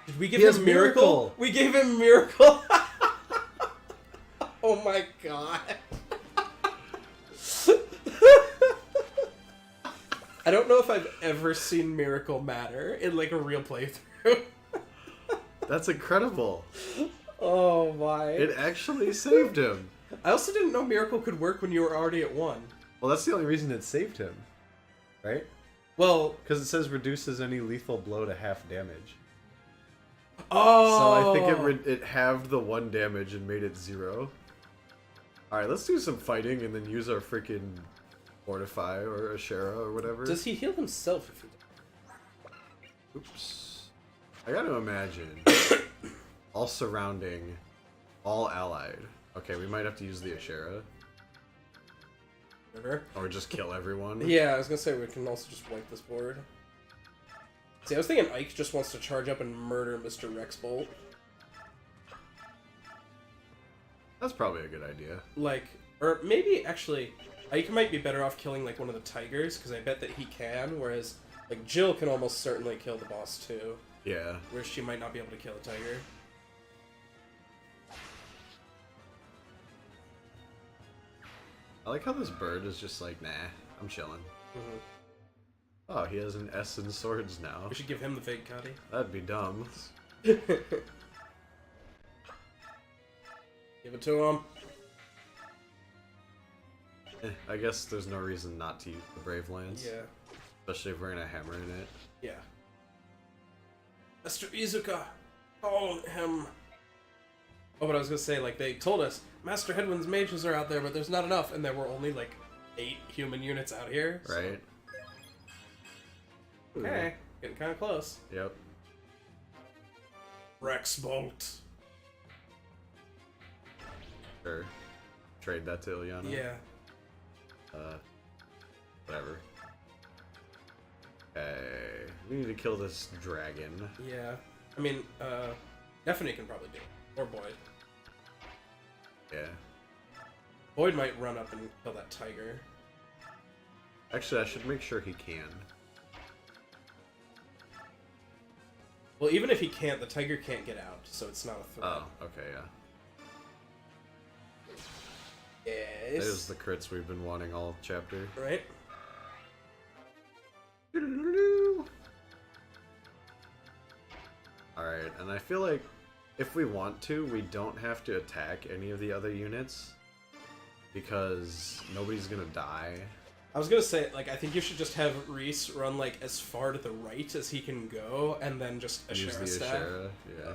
Did we give him Miracle? We gave him Miracle! Oh my god. I don't know if I've ever seen Miracle matter in, like, a real playthrough. That's incredible. Oh my. It actually saved him. I also didn't know Miracle could work when you were already at 1. Well, that's the only reason it saved him. Right? Well... Because it says reduces any lethal blow to half damage. Oh! So I think it halved the 1 damage and made it 0. Alright, let's do some fighting and then use our freaking Fortify or Ashera or whatever. Does he heal himself if he does? Oops. I gotta imagine. All surrounding, all allied. Okay, we might have to use the Ashera. Sure. Or just kill everyone. Yeah, I was gonna say we can also just wipe this board. See, I was thinking Ike just wants to charge up and murder Mr. Rexbolt. That's probably a good idea. Like, or maybe, actually, Ike might be better off killing, like, one of the tigers, because I bet that he can, whereas, like, Jill can almost certainly kill the boss, too. Yeah. Whereas she might not be able to kill a tiger. I like how this bird is just like, nah, I'm chilling. Mm-hmm. Oh, he has an S in swords now. We should give him the Fake Cuddy. That'd be dumb. Give it to him. I guess there's no reason not to use the Brave Lance. Yeah. Especially if we're gonna hammer in it. Yeah. Mr. Izuka! Call him! Oh, but I was gonna say, like, they told us, Master Headwind's mages are out there, but there's not enough, and there were only, like, 8 human units out here. So. Right. Okay, getting kind of close. Yep. Rexbolt. Sure. Trade that to Ilyana. Yeah. Whatever. Okay. We need to kill this dragon. Yeah. I mean, Stephanie can probably do it. Or Boyd. Yeah. Boyd might run up and kill that tiger. Actually, I should make sure he can. Well, even if he can't, the tiger can't get out, so it's not a threat. Oh, okay, yeah. Yes. There's the crits we've been wanting all chapter. Right? Alright, and I feel like if we want to, we don't have to attack any of the other units because nobody's gonna die. I was gonna say, like, I think you should just have Reese run, like, as far to the right as he can go, and then just Use Ashera the staff. Ashera, yeah.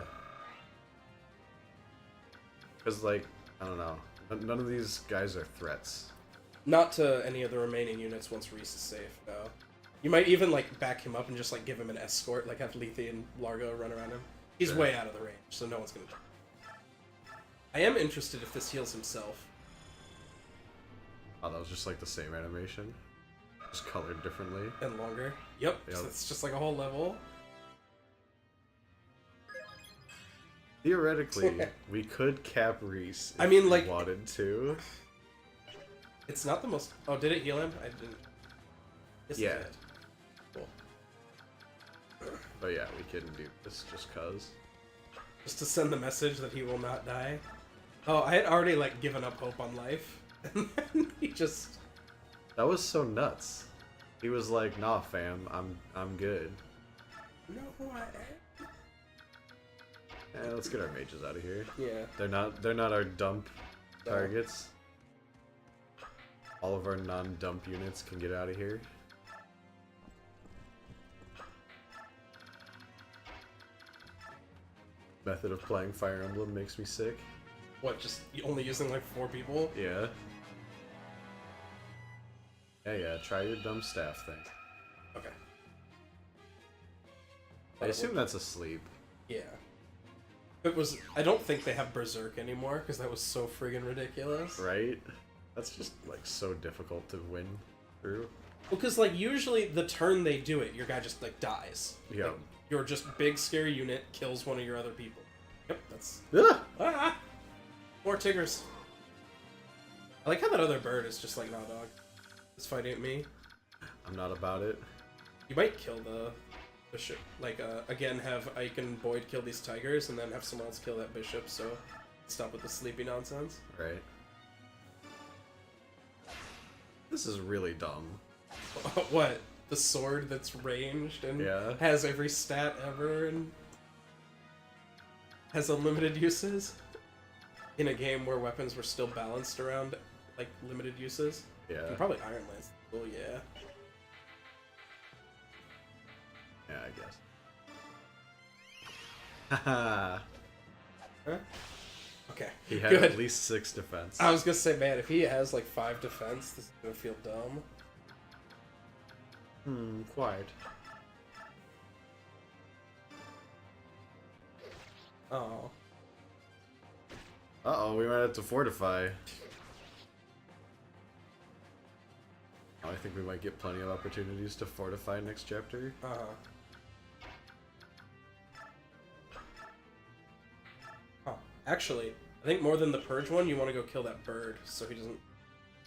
Because, like, I don't know. None of these guys are threats. Not to any of the remaining units once Reese is safe, no. You might even like back him up and just like give him an escort, like have Lethe and Largo run around him. He's way out of the range, so no one's gonna. I am interested if this heals himself. Oh, that was just like the same animation, just colored differently and longer. Yep. So it's just like a whole level. Theoretically, we could cap Reese. I mean, like, we wanted to. It's not the most. Oh, did it heal him? I didn't. Yes, yeah. It did. Cool. But yeah, we couldn't do this just cause. Just to send the message that he will not die. Oh, I had already like given up hope on life, and then he just. That was so nuts. He was like, "Nah, fam, I'm good." No, I. Let's get our mages out of here. Yeah. They're not our dump targets. All of our non-dump units can get out of here. Method of playing Fire Emblem makes me sick. What, just only using like 4 people? Yeah. Yeah, try your dumb staff thing. Okay. I assume that's asleep. Yeah. It was. I don't think they have Berserk anymore because that was so friggin' ridiculous. Right? That's just like so difficult to win through. Well, because like usually the turn they do it, your guy just like dies. Yeah. Like, your just big scary unit kills one of your other people. Yep, that's. Ah! More Tiggers. I like how that other bird is just like, nah, dog. It's fighting at me. I'm not about it. You might kill the bishop. Like, again, have Ike and Boyd kill these tigers, and then have someone else kill that bishop, so stop with the sleepy nonsense. Right. This is really dumb. What? The sword that's ranged and has every stat ever and has unlimited uses? In a game where weapons were still balanced around, like, limited uses? Yeah. And probably Iron Lance. Oh, yeah. Yeah, I guess. Haha. Huh? Okay. He had Good. at least 6 defense. I was gonna say, man, if he has like 5 defense, this is gonna feel dumb. Quiet. Oh. Uh-oh, we might have to fortify. I think we might get plenty of opportunities to fortify next chapter. Uh-huh. Oh, actually, I think more than the Purge one, you want to go kill that bird, so he doesn't...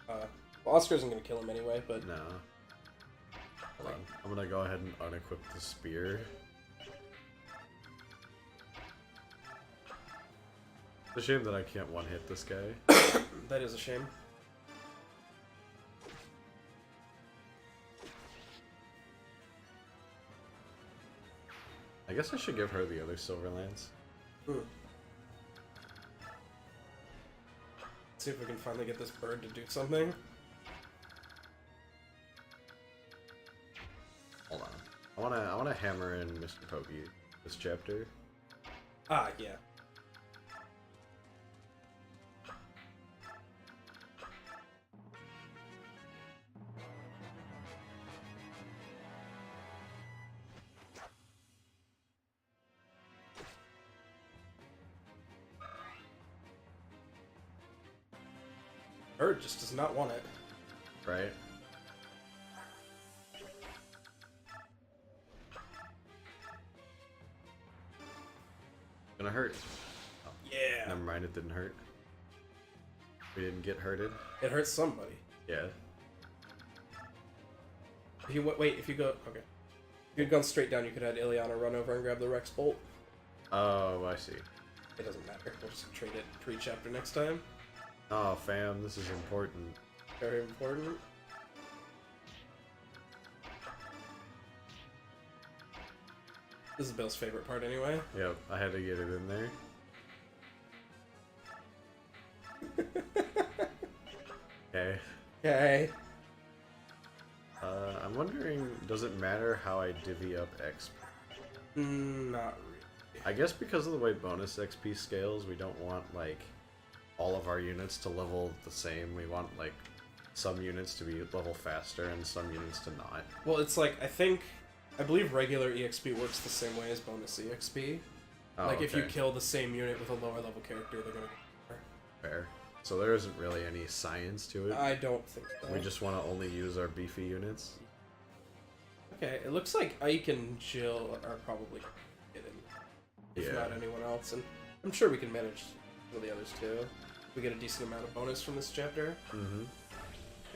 well, Oscar isn't going to kill him anyway, but... No. Hold on. I'm gonna go ahead and unequip the spear. It's a shame that I can't one-hit this guy. That is a shame. I guess I should give her the other silver lance. See if we can finally get this bird to do something. Hold on. I wanna hammer in Mr. Pokey this chapter. Ah, yeah. Bird just does not want it. Right? Gonna hurt. Oh, Yeah. never mind, it didn't hurt. We didn't get hurted. It hurts somebody. Yeah. If you wait, if you go, okay. If you'd gone straight down, you could have had Ileana run over and grab the Rex bolt. Oh, I see. It doesn't matter. We'll just trade it pre-chapter next time. Oh, fam, this is important. Very important. This is Bill's favorite part, anyway. Yep, I had to get it in there. Okay. Okay. I'm wondering, does it matter how I divvy up XP? Not really. I guess because of the way bonus XP scales, we don't want, like, all of our units to level the same. We want, like, some units to be level faster and some units to not. Well, it's like, I believe regular EXP works the same way as bonus EXP. Oh, like, if you okay. kill the same unit with a lower level character, they're gonna get Fair. So there isn't really any science to it. I don't think so. We just want to only use our beefy units. Okay, it looks like Ike and Jill are probably get in, if not anyone else, and I'm sure we can manage some of the others too. We get a decent amount of bonus from this chapter. Mm-hmm.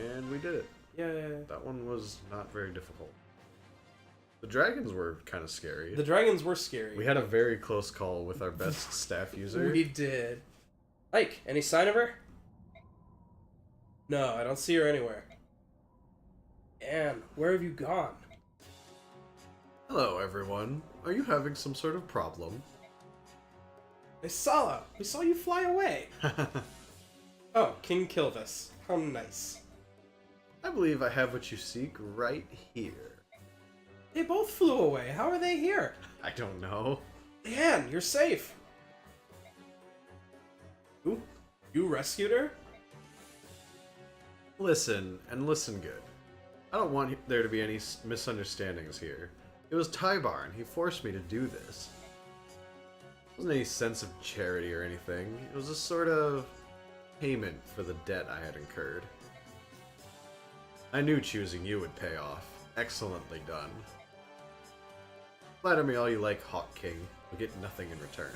And we did it. Yeah. That one was not very difficult. The dragons were kind of scary. The dragons were scary. We had a very close call with our best staff user. We did. Ike, any sign of her? No, I don't see her anywhere. Anne, where have you gone? Hello, everyone. Are you having some sort of problem? I saw her. We saw you fly away. Oh, King Kilvis. How nice. I believe I have what you seek right here. They both flew away. How are they here? I don't know. Anne, you're safe. Ooh, you rescued her? Listen, and listen good. I don't want there to be any misunderstandings here. It was Tibarn. He forced me to do this. It wasn't any sense of charity or anything. It was a sort of payment for the debt I had incurred. I knew choosing you would pay off. Excellently done. Flatter me all you like, Hawk King. You'll get nothing in return.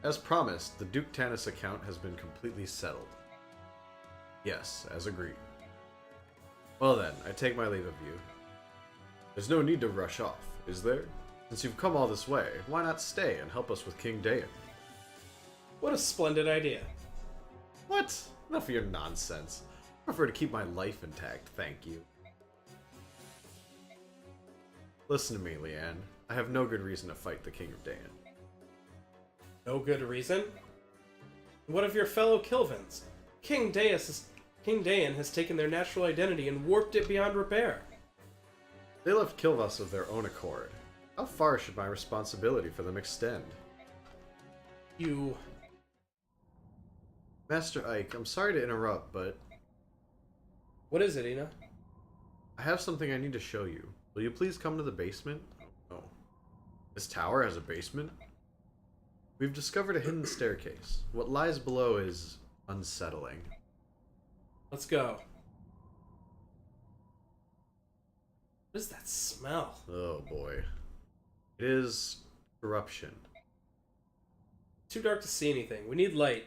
As promised, the Duke Tanis account has been completely settled. Yes, as agreed. Well then, I take my leave of you. There's no need to rush off, is there? Since you've come all this way, why not stay and help us with King Dayan? What a splendid idea. What? Enough of your nonsense. I prefer to keep my life intact, thank you. Listen to me, Leanne. I have no good reason to fight the King of Dayan. No good reason? What of your fellow Kilvins? King Dayan has taken their natural identity and warped it beyond repair. They left Kilvas of their own accord. How far should my responsibility for them extend? You... Master Ike, I'm sorry to interrupt, but What is it, Ina? I have something I need to show you. Will you please come to the basement? Oh. This tower has a basement? We've discovered a hidden staircase. What lies below is unsettling. Let's go. What is that smell? Oh boy. It is corruption. Too dark to see anything. We need light.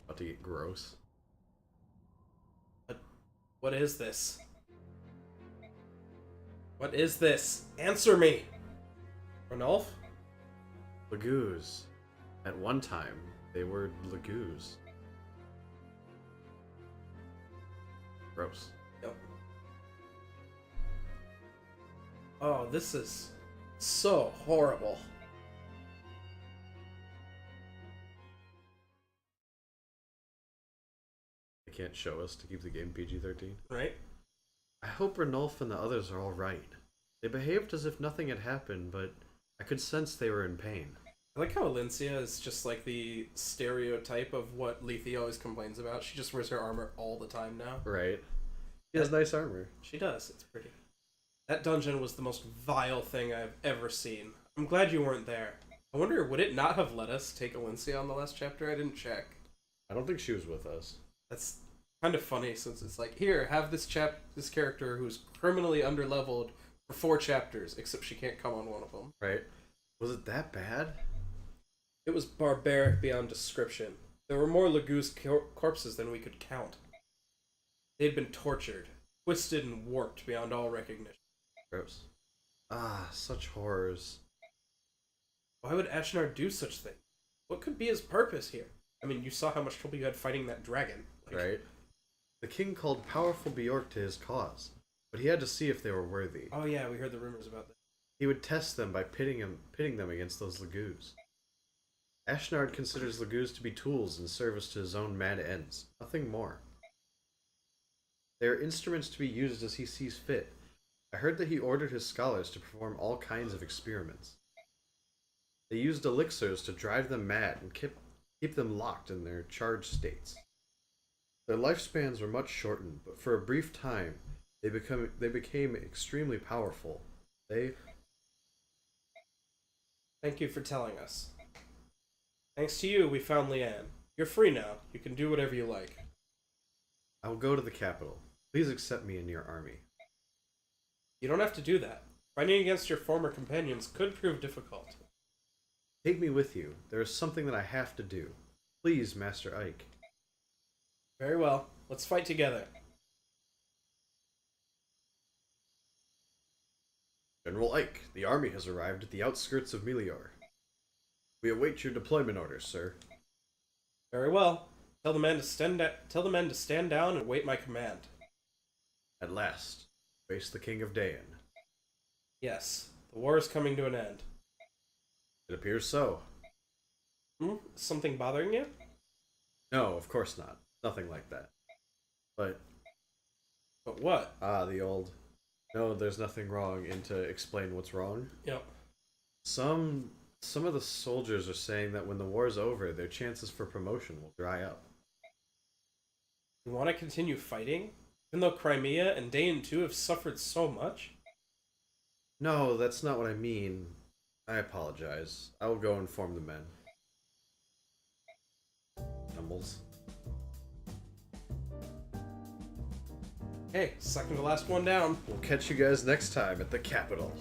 About to get gross. What is this? What is this? Answer me! Ranulf? Lagoos. At one time, they were lagoos. Gross. Yep. Oh, this is so horrible. They can't show us to keep the game PG-13. Right? I hope Ranulf and the others are alright. They behaved as if nothing had happened, but I could sense they were in pain. I like how Alencia is just like the stereotype of what Lethe always complains about. She just wears her armor all the time now. Right. She has nice armor. She does. It's pretty. That dungeon was the most vile thing I've ever seen. I'm glad you weren't there. I wonder, would it not have let us take Alencia on the last chapter? I didn't check. I don't think she was with us. That's kind of funny since it's like, here, have this character who's criminally underleveled for 4 chapters, except she can't come on one of them. Right? Was it that bad? It was barbaric beyond description. There were more Lagoose corpses than we could count. They'd been tortured, twisted and warped beyond all recognition. Gross. Ah, such horrors. Why would Ashnard do such things? What could be his purpose here? I mean, you saw how much trouble you had fighting that dragon. Right? The king called powerful Bjork to his cause, but he had to see if they were worthy. Oh yeah, we heard the rumors about that. He would test them by pitting them against those Lagoos. Ashnard considers Lagoos to be tools in service to his own mad ends, nothing more. They are instruments to be used as he sees fit. I heard that he ordered his scholars to perform all kinds of experiments. They used elixirs to drive them mad and keep them locked in their charged states. Their lifespans were much shortened, but for a brief time, they became extremely powerful. They... Thank you for telling us. Thanks to you, we found Leanne. You're free now. You can do whatever you like. I will go to the capital. Please accept me in your army. You don't have to do that. Fighting against your former companions could prove difficult. Take me with you. There is something that I have to do. Please, Master Ike. Very well. Let's fight together. General Ike, the army has arrived at the outskirts of Melior. We await your deployment orders, sir. Very well. Tell the men to stand down and await my command. At last, face the King of Dayan. Yes, the war is coming to an end. It appears so. Something bothering you? No, of course not. Nothing like that. But what? the old... No, there's nothing wrong, and to explain what's wrong. Yep. Some of the soldiers are saying that when the war's over, their chances for promotion will dry up. You want to continue fighting? Even though Crimea and Dayan too have suffered so much? No, that's not what I mean. I apologize. I will go inform the men. Stumbles. Hey, second to last one down. We'll catch you guys next time at the capital.